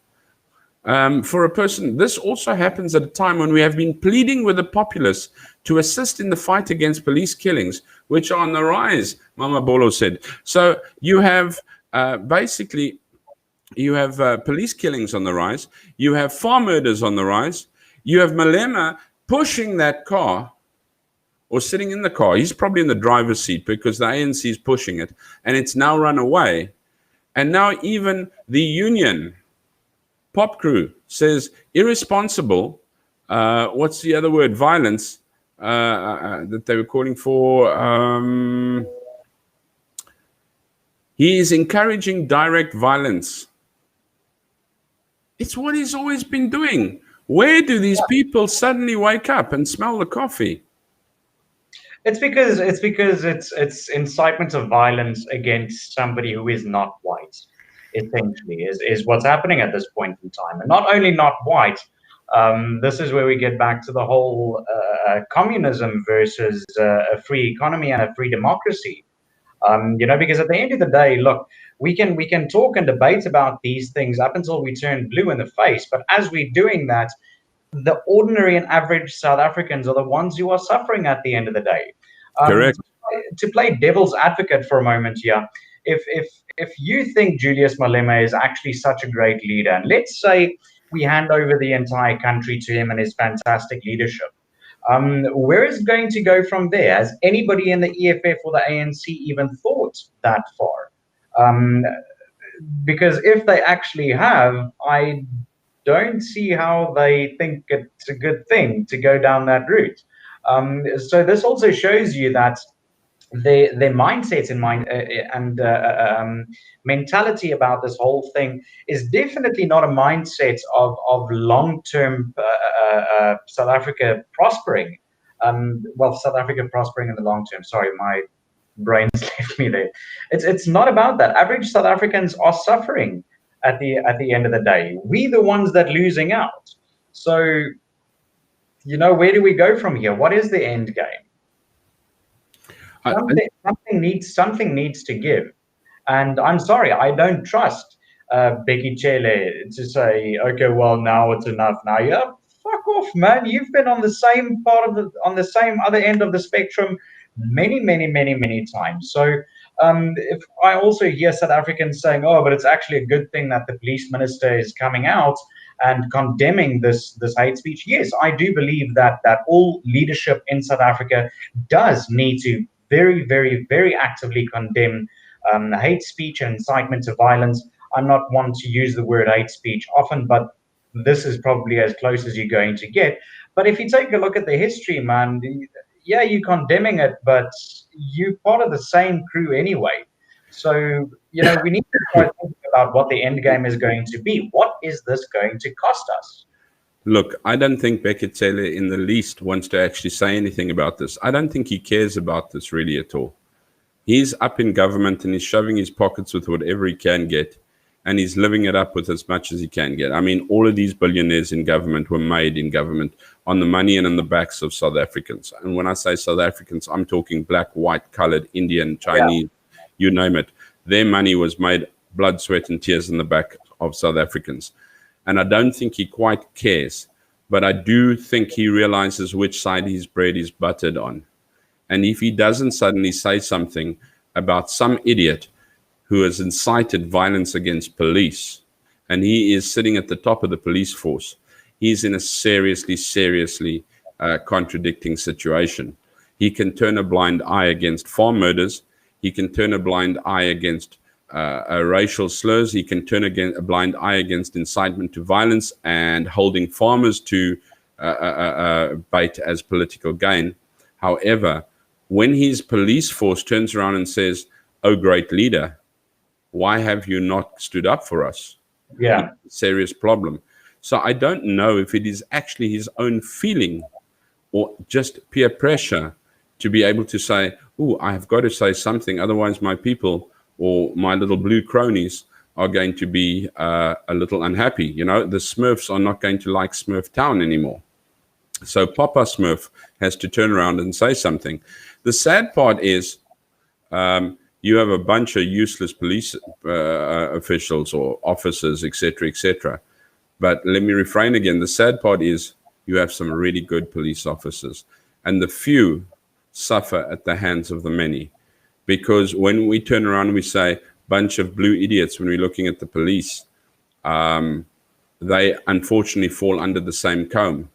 For a person, this also happens at a time when we have been pleading with the populace to assist in the fight against police killings, which are on the rise, Mamabolo said. So you have basically You have police killings on the rise. You have farm murders on the rise. You have Malema pushing that car or sitting in the car. He's probably in the driver's seat because the ANC is pushing it, and it's now run away. And now even the union, Pop Crew, says irresponsible, what's the other word, violence, that they were calling for. He is encouraging direct violence. It's what he's always been doing. Where do these people suddenly wake up and smell the coffee? It's because it's incitement of violence against somebody who is not white. Essentially, is what's happening at this point in time, and not only not white. This is where we get back to the whole communism versus a free economy and a free democracy. Because at the end of the day, look, we can talk and debate about these things up until we turn blue in the face. But as we're doing that, the ordinary and average South Africans are the ones who are suffering at the end of the day. Correct. To play devil's advocate for a moment here, if you think Julius Malema is actually such a great leader, and let's say we hand over the entire country to him and his fantastic leadership, where is it going to go from there? Has anybody in the EFF or the ANC even thought that far? Because if they actually have, I don't see how they think it's a good thing to go down that route. So this also shows you that their mindsets and mentality about this whole thing is definitely not a mindset of long-term South Africa prospering. South Africa prospering in the long term. Sorry, my brain's left me there. It's not about that. Average South Africans are suffering at the end of the day. We the ones that losing out. So, where do we go from here? What is the end game? Something needs to give. And I'm sorry, I don't trust Bheki Cele to say, okay, well, now it's enough. Now, yeah, fuck off, man. You've been on the same on the same other end of the spectrum many, many, many, many times. So if I also hear South Africans saying, oh, but it's actually a good thing that the police minister is coming out and condemning this hate speech. Yes, I do believe that all leadership in South Africa does need to very, very, very actively condemn hate speech and incitement to violence. I'm not one to use the word hate speech often, but this is probably as close as you're going to get. But if you take a look at the history, man, yeah, you're condemning it, but you're part of the same crew anyway. So, we need to start thinking about what the end game is going to be. What is this going to cost us? Look, I don't think Bheki Cele in the least wants to actually say anything about this. I don't think he cares about this really at all. He's up in government and he's shoving his pockets with whatever he can get, and he's living it up with as much as he can get. I mean, all of these billionaires in government were made in government on the money and on the backs of South Africans. And when I say South Africans, I'm talking black, white, colored, Indian, Chinese, you name it. Their money was made blood, sweat, and tears in the back of South Africans. And I don't think he quite cares, but I do think he realizes which side his bread is buttered on. And if he doesn't suddenly say something about some idiot who has incited violence against police, and he is sitting at the top of the police force, he's in a seriously contradicting situation. He can turn a blind eye against farm murders. He can turn a blind eye against racial slurs. He can turn a blind eye against incitement to violence and holding farmers to bait as political gain. However, when his police force turns around and says, oh, great leader, why have you not stood up for us? Yeah. Serious problem. So I don't know if it is actually his own feeling or just peer pressure to be able to say, oh, I have got to say something, otherwise my people or my little blue cronies are going to be a little unhappy. The Smurfs are not going to like Smurf Town anymore. So Papa Smurf has to turn around and say something. The sad part is you have a bunch of useless police officials or officers, etc. But let me refrain again. The sad part is you have some really good police officers, and the few suffer at the hands of the many. Because when we turn around and we say bunch of blue idiots when we're looking at the police, they unfortunately fall under the same comb.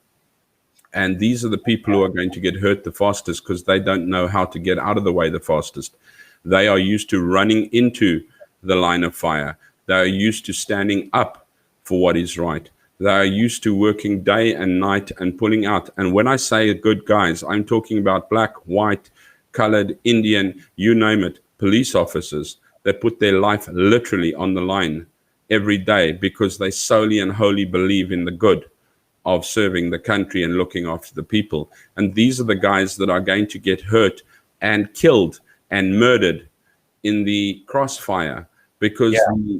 And these are the people who are going to get hurt the fastest because they don't know how to get out of the way the fastest. They are used to running into the line of fire. They are used to standing up for what is right. They are used to working day and night and pulling out. And when I say good guys, I'm talking about black, white, colored, Indian, you name it, police officers that put their life literally on the line every day because they solely and wholly believe in the good of serving the country and looking after the people. And these are the guys that are going to get hurt and killed and murdered in the crossfire because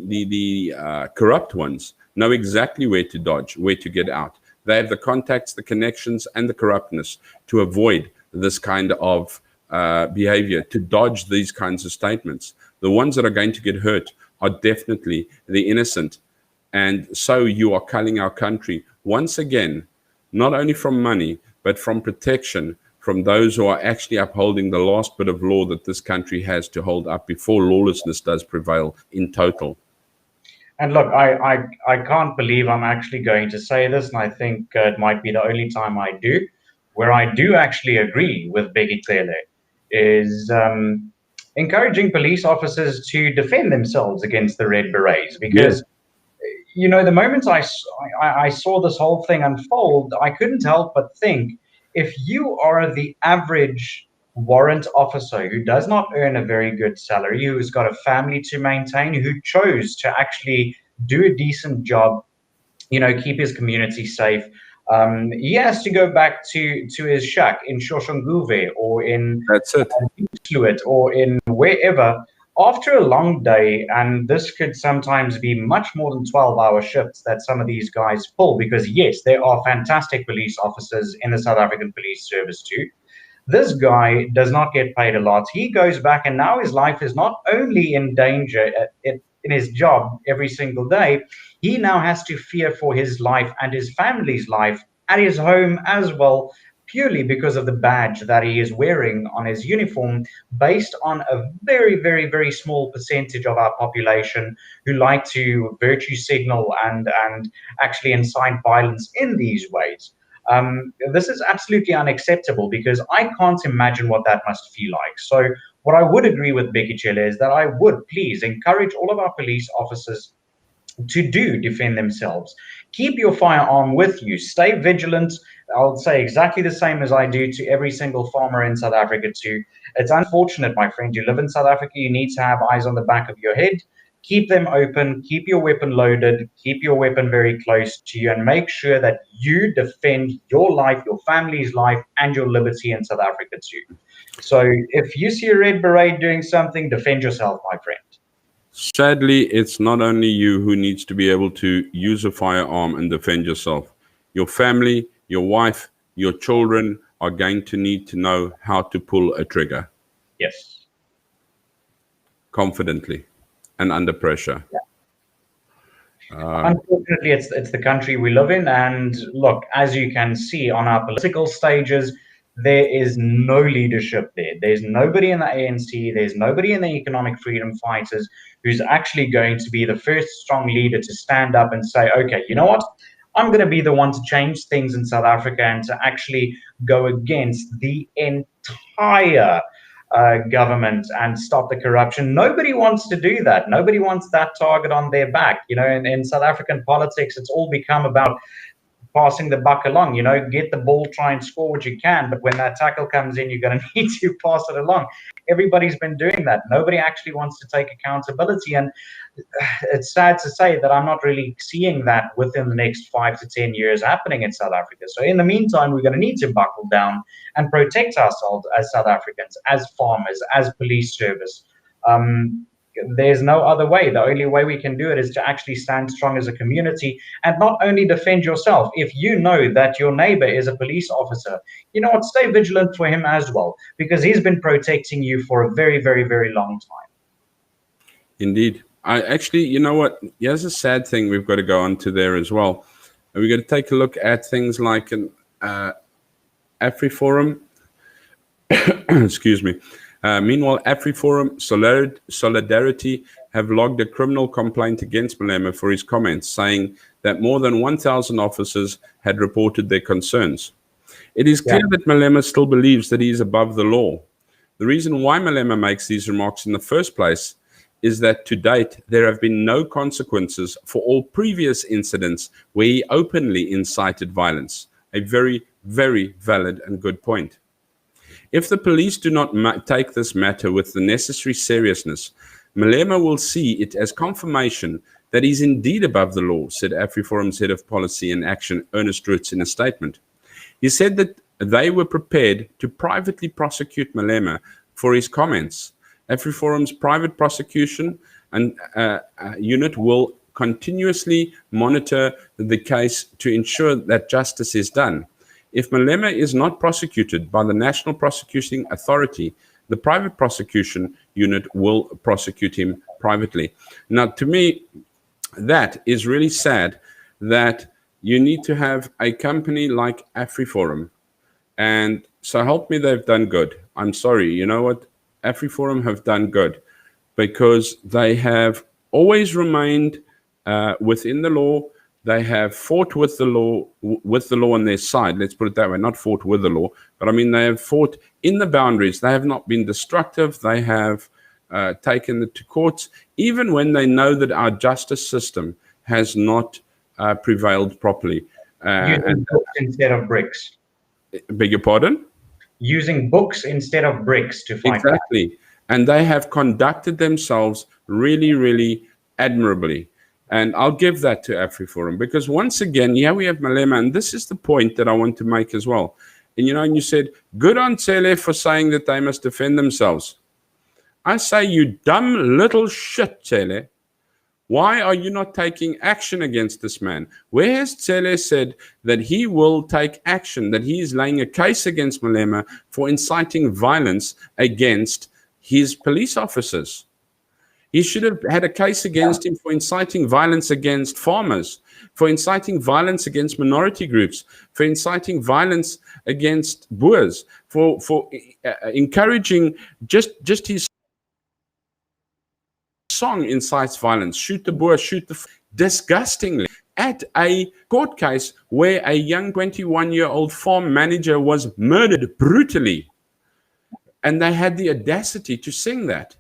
the corrupt ones know exactly where to dodge, where to get out. They have the contacts, the connections, and the corruptness to avoid this kind of behavior, to dodge these kinds of statements. The ones that are going to get hurt are definitely the innocent. And so you are culling our country once again, not only from money, but from protection from those who are actually upholding the last bit of law that this country has to hold up before lawlessness does prevail in total. And look, I can't believe I'm actually going to say this, and I think it might be the only time I do, where I do actually agree with Bheki Cele, is encouraging police officers to defend themselves against the Red Berets. Because, you know, the moment I saw this whole thing unfold, I couldn't help but think, if you are the average warrant officer who does not earn a very good salary, who's got a family to maintain, who chose to actually do a decent job, you know, keep his community safe, he has to go back to his shack in Shoshanguve or in Fluid or in wherever after a long day. And this could sometimes be much more than 12-hour shifts that some of these guys pull, because yes, there are fantastic police officers in the South African Police Service too. This guy does not get paid a lot. He goes back, and now his life is not only in danger in his job every single day, he now has to fear for his life and his family's life at his home as well, purely because of the badge that he is wearing on his uniform, based on a very, very, very small percentage of our population who like to virtue signal and actually incite violence in these ways. This is absolutely unacceptable, because I can't imagine what that must feel like. So what I would agree with Bheki Cele is that I would please encourage all of our police officers to defend themselves. Keep your firearm with you. Stay vigilant. I'll say exactly the same as I do to every single farmer in South Africa too. It's unfortunate, my friend. You live in South Africa. You need to have eyes on the back of your head. Keep them open. Keep your weapon loaded. Keep your weapon very close to you, and make sure that you defend your life, your family's life, and your liberty in South Africa too. So if you see a Red Beret doing something, defend yourself, my friend. Sadly, it's not only you who needs to be able to use a firearm and defend yourself. Your family, your wife, your children are going to need to know how to pull a trigger. Yes. Confidently and under pressure. Yeah. Unfortunately, it's the country we live in. And look, as you can see on our political stages, there is no leadership there. There's nobody in the ANC. There's nobody in the economic freedom fighters who's actually going to be the first strong leader to stand up and say, okay, you know what? I'm going to be the one to change things in South Africa and to actually go against the entire government and stop the corruption. Nobody wants to do that. Nobody wants that target on their back. You know, in South African politics, it's all become about passing the buck along. You know, get the ball, try and score what you can, but when that tackle comes in, you're going to need to pass it along. Everybody's been doing that. Nobody actually wants to take accountability, and it's sad to say that I'm not really seeing that within the next 5 to 10 years happening in South Africa. So in the meantime, we're going to need to buckle down and protect ourselves as South Africans, as farmers, as police service. There's no other way. The only way we can do it is to actually stand strong as a community, and not only defend yourself. If you know that your neighbor is a police officer, you know what, stay vigilant for him as well, because he's been protecting you for a very, very, very long time. Indeed. I actually, you know what, here's a sad thing we've got to go on to there as well. We've got to take a look at things like an AfriForum. Excuse me. Meanwhile, AfriForum Solidarity have logged a criminal complaint against Malema for his comments, saying that more than 1,000 officers had reported their concerns. It is clear that Malema still believes that he is above the law. The reason why Malema makes these remarks in the first place is that to date, there have been no consequences for all previous incidents where he openly incited violence. A very, very valid and good point. If the police do not take this matter with the necessary seriousness, Malema will see it as confirmation that he's indeed above the law, said AfriForum's head of policy and action, Ernest Roots, in a statement. He said that they were prepared to privately prosecute Malema for his comments. AfriForum's private prosecution and unit will continuously monitor the case to ensure that justice is done. If Malema is not prosecuted by the National Prosecuting Authority, the private prosecution unit will prosecute him privately. Now, to me, that is really sad that you need to have a company like AfriForum. And so help me, they've done good. I'm sorry, you know what? AfriForum have done good because they have always remained within the law. They have fought with the law on their side. Let's put it that way, not fought with the law, but I mean, they have fought in the boundaries. They have not been destructive. They have taken it to courts, even when they know that our justice system has not prevailed properly. Using books instead of bricks. Beg your pardon? Using books instead of bricks to fight. Exactly. Back. And they have conducted themselves really, really admirably. And I'll give that to AfriForum because once again, yeah, we have Malema, and this is the point that I want to make as well. And and you said, good on Cele for saying that they must defend themselves. I say, you dumb little shit, Cele. Why are you not taking action against this man? Where has Cele said that he will take action, that he is laying a case against Malema for inciting violence against his police officers? He should have had a case against him for inciting violence against farmers, for inciting violence against minority groups, for inciting violence against Boers, for encouraging just his song incites violence. Shoot the Boer, shoot the... Disgustingly, at a court case where a young 21-year-old farm manager was murdered brutally, and they had the audacity to sing that.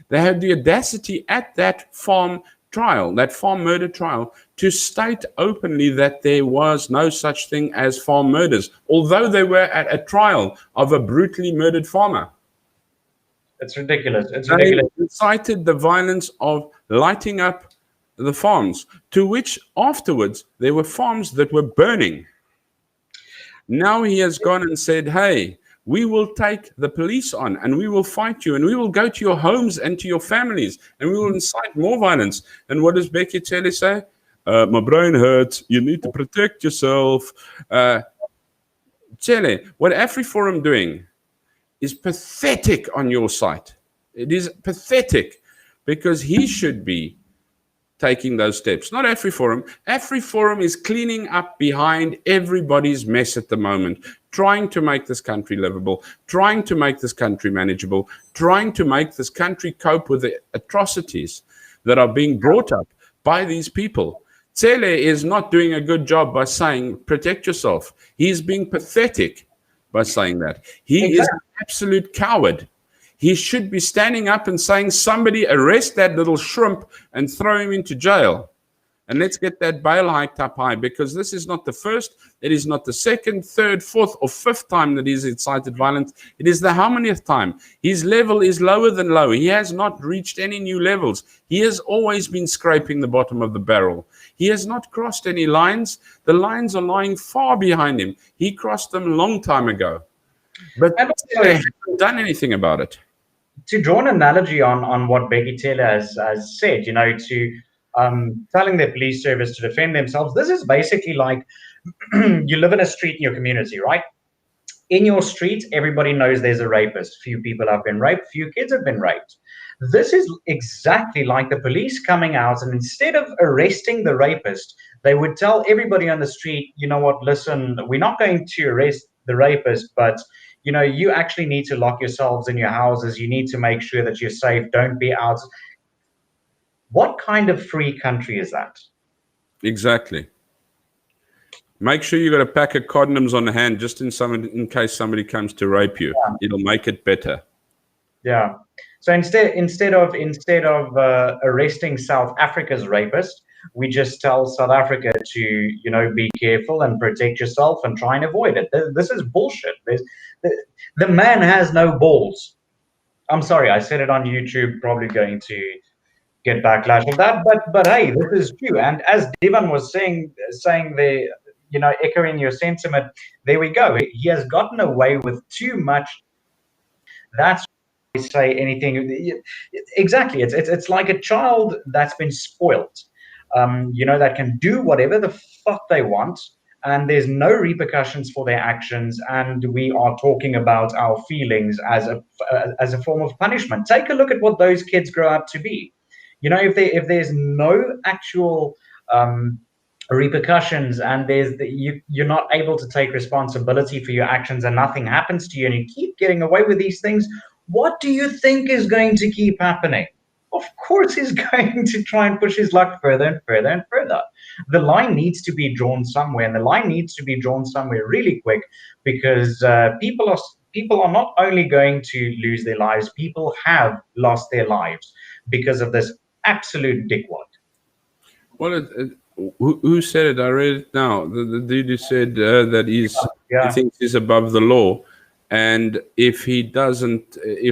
They had the audacity at that farm trial, that farm murder trial, to state openly that there was no such thing as farm murders, although they were at a trial of a brutally murdered farmer. It's ridiculous. It's ridiculous. They incited the violence of lighting up the farms, to which afterwards there were farms that were burning. Now he has gone and said, hey, we will take the police on and we will fight you and we will go to your homes and to your families and we will incite more violence. And what does Bheki Cele say? My brain hurts. You need to protect yourself. Cele, what AfriForum doing is pathetic on your site. It is pathetic because he should be taking those steps, not AfriForum. AfriForum is cleaning up behind everybody's mess at the moment, trying to make this country livable, trying to make this country manageable, trying to make this country cope with the atrocities that are being brought up by these people. Cele is not doing a good job by saying, protect yourself. He's being pathetic by saying that. He is an absolute coward. He should be standing up and saying, somebody arrest that little shrimp and throw him into jail. And let's get that bail hiked up high, because this is not the first, it is not the second, third, fourth, or fifth time that he's incited violence. It is the how manyth time. His level is lower than low. He has not reached any new levels. He has always been scraping the bottom of the barrel. He has not crossed any lines. The lines are lying far behind him. He crossed them a long time ago. But they haven't done anything about it. To draw an analogy on what Bheki Cele has said, to telling their police service to defend themselves, this is basically like you live in a street in your community, right? In your street, everybody knows there's a rapist. Few people have been raped, few kids have been raped. This is exactly like the police coming out, and instead of arresting the rapist, they would tell everybody on the street, you know what, listen, we're not going to arrest the rapist, but you actually need to lock yourselves in your houses. You need to make sure that you're safe. Don't be out. What kind of free country is that? Exactly. Make sure you got a pack of condoms on hand just in case somebody comes to rape you. Yeah. It'll make it better. Yeah. So instead of arresting South Africa's rapist, we just tell South Africa to, you know, be careful and protect yourself and try and avoid it. This is bullshit. The man has no balls. I'm sorry, I said it on YouTube, probably going to get backlash of that, but hey, this is true. And as Divan was saying the, you know, echoing your sentiment, there we go. He has gotten away with too much. That's why I say anything. Exactly. It's like a child that's been spoiled. You know, that can do whatever the fuck they want, and there's no repercussions for their actions, and we are talking about our feelings as a form of punishment. Take a look at what those kids grow up to be. You know, if there's no actual repercussions, and you're not able to take responsibility for your actions, and nothing happens to you, and you keep getting away with these things, what do you think is going to keep happening? Of course, he's going to try and push his luck further and further and further. The line needs to be drawn somewhere, and the line needs to be drawn somewhere really quick, because people are not only going to lose their lives, people have lost their lives because of this absolute dickwad. Well, who said it? I read it now. The dude who said that he thinks he's above the law, and if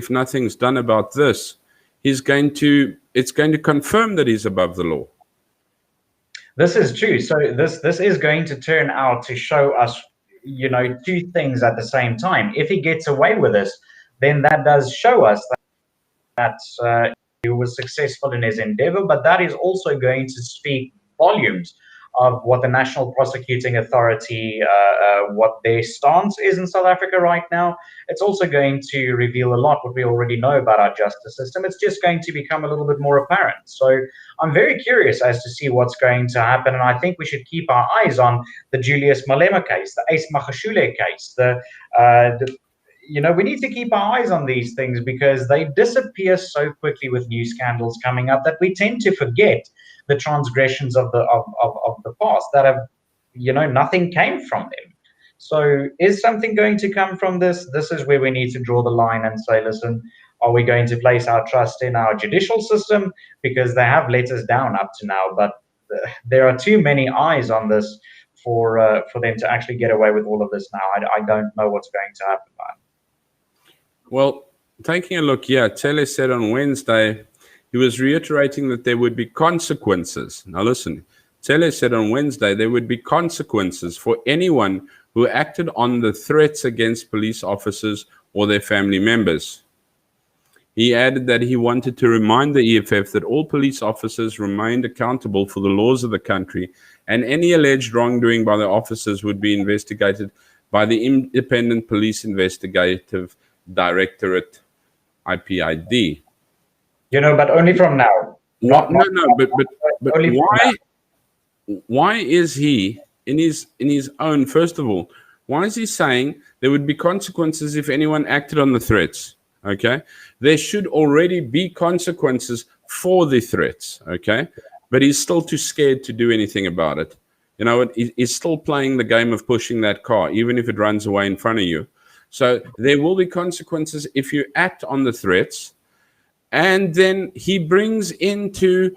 nothing's done about this, it's going to confirm that he's above the law. This is true. So this is going to turn out to show us, you know, two things at the same time. If he gets away with this, then that does show us that he was successful in his endeavor, but that is also going to speak volumes of what the National Prosecuting Authority, what their stance is in South Africa right now. It's also going to reveal a lot what we already know about our justice system. It's just going to become a little bit more apparent. So I'm very curious as to see what's going to happen, and I think we should keep our eyes on the Julius Malema case, the Ace Magashule case, you know, we need to keep our eyes on these things, because they disappear so quickly with new scandals coming up that we tend to forget the transgressions of the past that have, you know, nothing came from them. So is something going to come from this? This is where we need to draw the line and say, listen, are we going to place our trust in our judicial system? Because they have let us down up to now, but there are too many eyes on this for them to actually get away with all of this now. I don't know what's going to happen, man. Well, taking a look here, Cele said on Wednesday, he was reiterating that there would be consequences. Now listen, Cele said on Wednesday there would be consequences for anyone who acted on the threats against police officers or their family members. He added that he wanted to remind the EFF that all police officers remained accountable for the laws of the country, and any alleged wrongdoing by the officers would be investigated by the Independent Police Investigative Directorate, IPID. You know, but only from now. But why is he in his own? First of all, why is he saying there would be consequences if anyone acted on the threats? Okay, there should already be consequences for the threats. Okay, but he's still too scared to do anything about it. You know, he's still playing the game of pushing that car, even if it runs away in front of you. So there will be consequences if you act on the threats. And then he brings into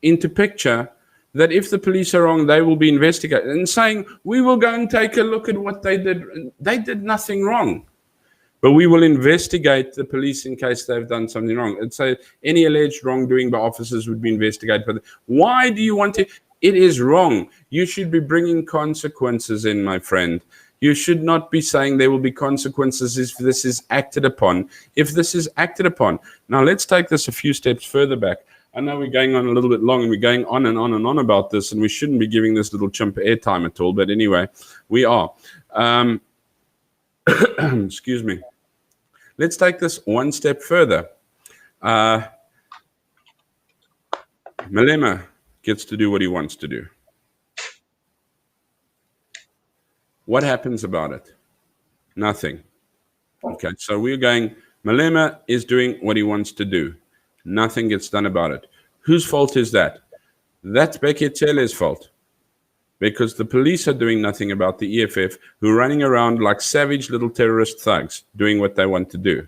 picture that if the police are wrong, they will be investigated, and saying we will go and take a look at what they did. They did nothing wrong, but we will investigate the police in case they've done something wrong. And so any alleged wrongdoing by officers would be investigated. But why do you want to? It is wrong. You should be bringing consequences in, my friend. You should not be saying there will be consequences if this is acted upon. If this is acted upon. Now, let's take this a few steps further back. I know we're going on a little bit long, and we're going on and on and on about this, and we shouldn't be giving this little chimp airtime at all. But anyway, we are. Excuse me. Let's take this one step further. Malema gets to do what he wants to do. What happens about it? Nothing. Okay, so we're going, Malema is doing what he wants to do. Nothing gets done about it. Whose fault is that? That's Bheki Cele's fault. Because the police are doing nothing about the EFF, who are running around like savage little terrorist thugs doing what they want to do.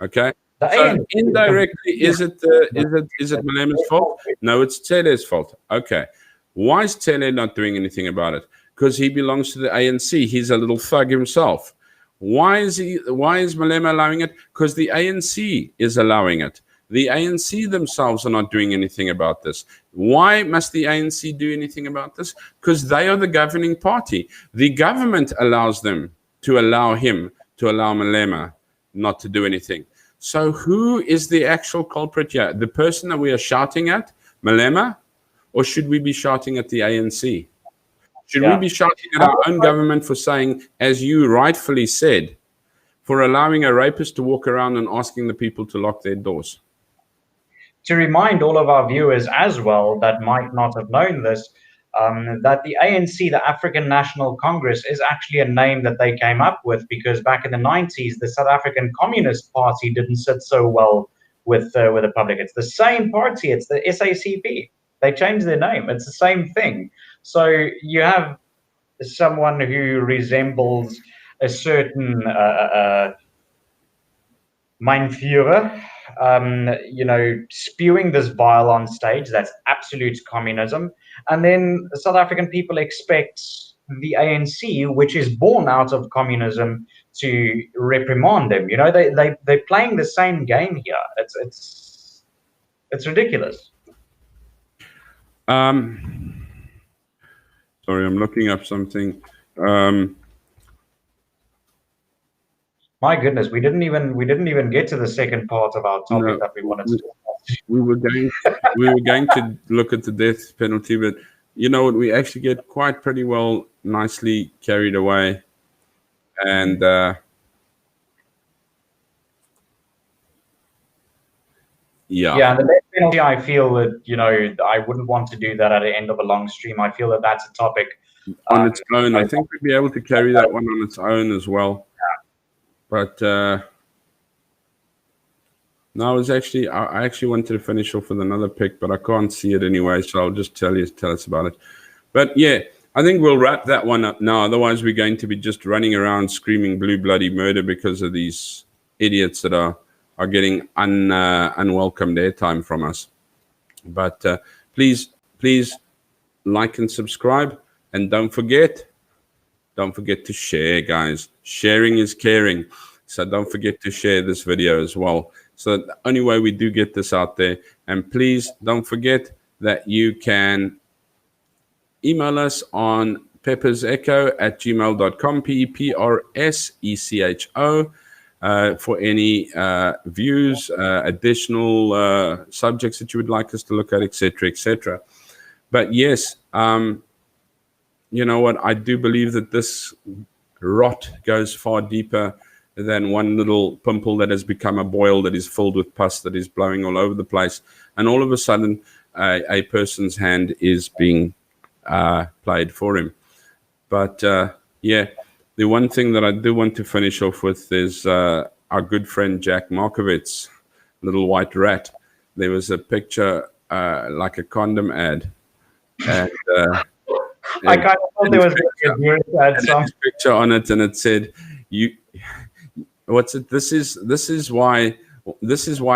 Okay? So indirectly, is it Malema's fault? No, it's Cele's fault. Okay. Why is Cele not doing anything about it? Because he belongs to the ANC. He's a little thug himself. Why is Malema allowing it? Because the ANC is allowing it. The ANC themselves are not doing anything about this. Why must the ANC do anything about this? Because they are the governing party. The government allows them to allow Malema not to do anything. So who is the actual culprit here? The person that we are shouting at, Malema, or should we be shouting at the ANC? Should we be shouting at our own government for saying, as you rightfully said, for allowing a rapist to walk around and asking the people to lock their doors? To remind all of our viewers as well that might not have known this, that the ANC, the African National Congress, is actually a name that they came up with because back in the 90s, the South African Communist Party didn't sit so well with the public. It's the same party. It's the SACP. They changed their name. It's the same thing. So you have someone who resembles a certain Mein Führer, spewing this bile on stage. That's absolute communism. And then the South African people expect the ANC, which is born out of communism, to reprimand them. They're playing the same game here. It's ridiculous. Sorry, I'm looking up something. My goodness, we didn't even get to the second part of our topic that we wanted to talk about. We were going to look at the death penalty, but you know what? We actually get pretty well, nicely carried away, and Yeah, and the death penalty, I feel that, I wouldn't want to do that at the end of a long stream. I feel that that's a topic on its own. I think we'd be able to carry that one on its own as well. But no, I actually wanted to finish off with another pick, but I can't see it anyway, so I'll just tell us about it. But yeah, I think we'll wrap that one up now. Otherwise, we're going to be just running around screaming blue bloody murder because of these idiots that are getting unwelcomed airtime from us. But please like and subscribe, and don't forget to share, guys. Sharing is caring. So don't forget to share this video as well. So the only way we do get this out there. And please don't forget that you can email us on peppersecho@gmail.com, PEPRSECHO, for any views, additional subjects that you would like us to look at, etc., etc. But yes, you know what? I do believe that this rot goes far deeper than one little pimple that has become a boil that is filled with pus that is blowing all over the place. And all of a sudden, a person's hand is being played for him. But yeah, the one thing that I do want to finish off with is our good friend Jack Markovitz, little white rat. There was a picture like a condom ad. And I kind of thought there was a weird ad song. Picture on it, and it said, This is why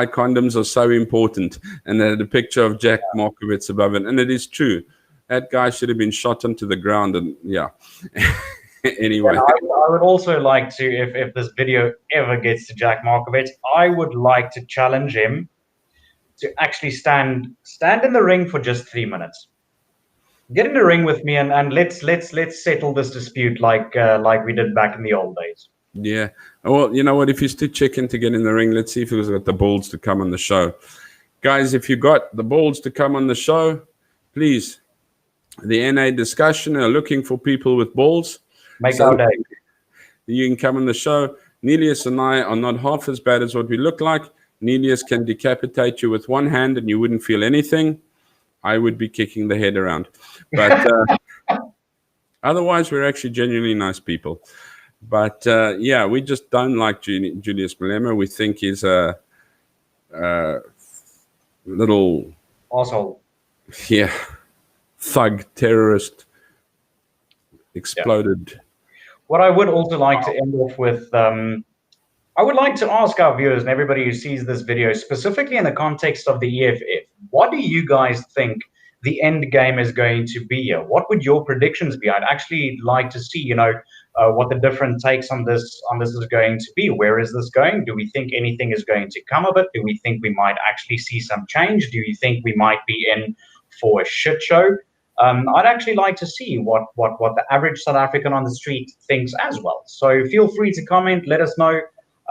condoms are so important." And they had a picture of Jack Markovitz above it, and it is true. That guy should have been shot onto the ground, and yeah. Anyway, I would also like to, if this video ever gets to Jack Markovitz, I would like to challenge him to actually stand in the ring for just 3 minutes. Get in the ring with me, and let's settle this dispute like we did back in the old days. Yeah. Well, you know what? If you're still checking to get in the ring, let's see if he's got the balls to come on the show. Guys, if you got the balls to come on the show, please. The NA discussion are looking for people with balls. Make our day. You can come on the show. Nelius and I are not half as bad as what we look like. Nelius can decapitate you with one hand and you wouldn't feel anything. I would be kicking the head around. But otherwise, we're actually genuinely nice people. But yeah, we just don't like Julius Malema. We think he's a little asshole. Yeah, thug terrorist exploded. Yeah. What I would also like to end off with, I would like to ask our viewers and everybody who sees this video, specifically in the context of the EFF, what do you guys think the end game is going to be here? What would your predictions be? I'd actually like to see, you know, what the different takes on this is going to be. Where is this going? Do we think anything is going to come of it? Do we think we might actually see some change? Do you think we might be in for a shit show? I'd actually like to see what the average South African on the street thinks as well. So feel free to comment, let us know.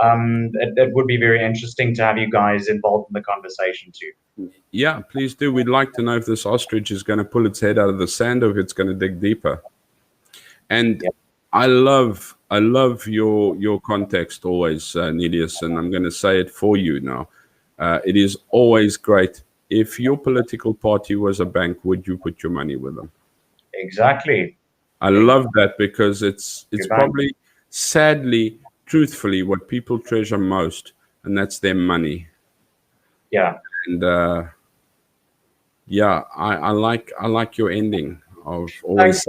It would be very interesting to have you guys involved in the conversation too. Yeah, please do. We'd like to know if this ostrich is going to pull its head out of the sand or if it's going to dig deeper. And yep. I love your context always, Nelius, and I'm going to say it for you now. It is always great. If your political party was a bank, would you put your money with them? Exactly. I love that because it's probably, sadly, truthfully, what people treasure most, and that's their money. Yeah. And yeah, I like your ending of always.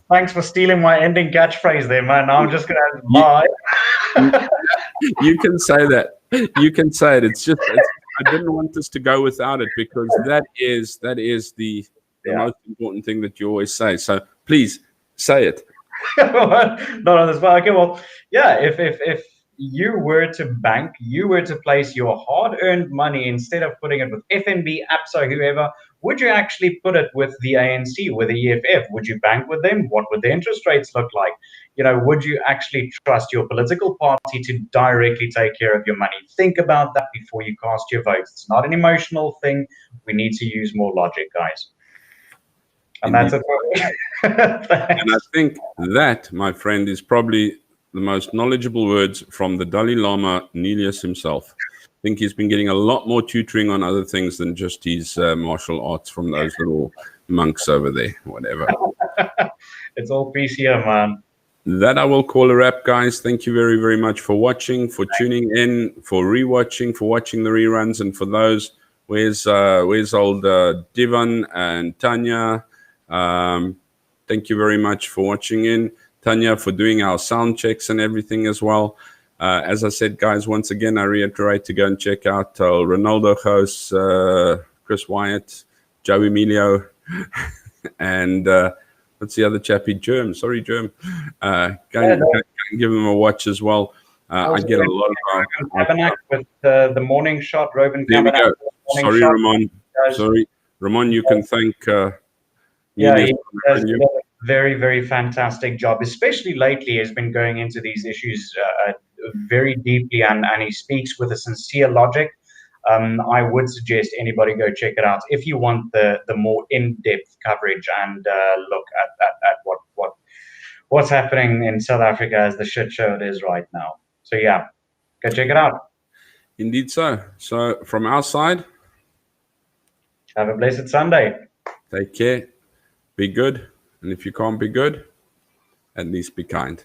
Thanks for stealing my ending catchphrase there, man. Now I'm just gonna lie. You can say that. You can say it. It's just I didn't want us to go without it because that is the most important thing that you always say. So please say it. Not on this, but okay. Well, yeah. If you were to bank, you were to place your hard-earned money instead of putting it with FNB, ABSA, whoever, would you actually put it with the ANC, with the EFF? Would you bank with them? What would the interest rates look like? You know, would you actually trust your political party to directly take care of your money? Think about that before you cast your vote. It's not an emotional thing. We need to use more logic, guys. And that's it. And I think that, my friend, is probably the most knowledgeable words from the Dalai Lama, Nelius himself. I think he's been getting a lot more tutoring on other things than just his martial arts from those little monks over there, whatever. It's all peace here, man. That I will call a wrap, guys. Thank you very, very much for watching, for tuning in, for rewatching, for watching the reruns, and for those, where's old Divan and Tanya? Thank you very much for watching in. Tanya, for doing our sound checks and everything as well. As I said, guys, once again, I reiterate to go and check out Ronaldo hosts, Chris Wyatt, Joe Emilio, and what's the other chappie? Germ. Sorry, Germ. Go and give them a watch as well. I get a lot of... Kavanagh with the morning shot, Robin There we go. Sorry, shot. Ramon. Sorry. Ramon, you can thank... yeah, he does a very, very fantastic job, especially lately. He's been going into these issues very deeply, and he speaks with a sincere logic. I would suggest anybody go check it out if you want the more in-depth coverage and look at what's happening in South Africa as the shit show it is right now. So yeah, go check it out. Indeed so. So from our side, have a blessed Sunday. Take care. Be good. And if you can't be good, at least be kind.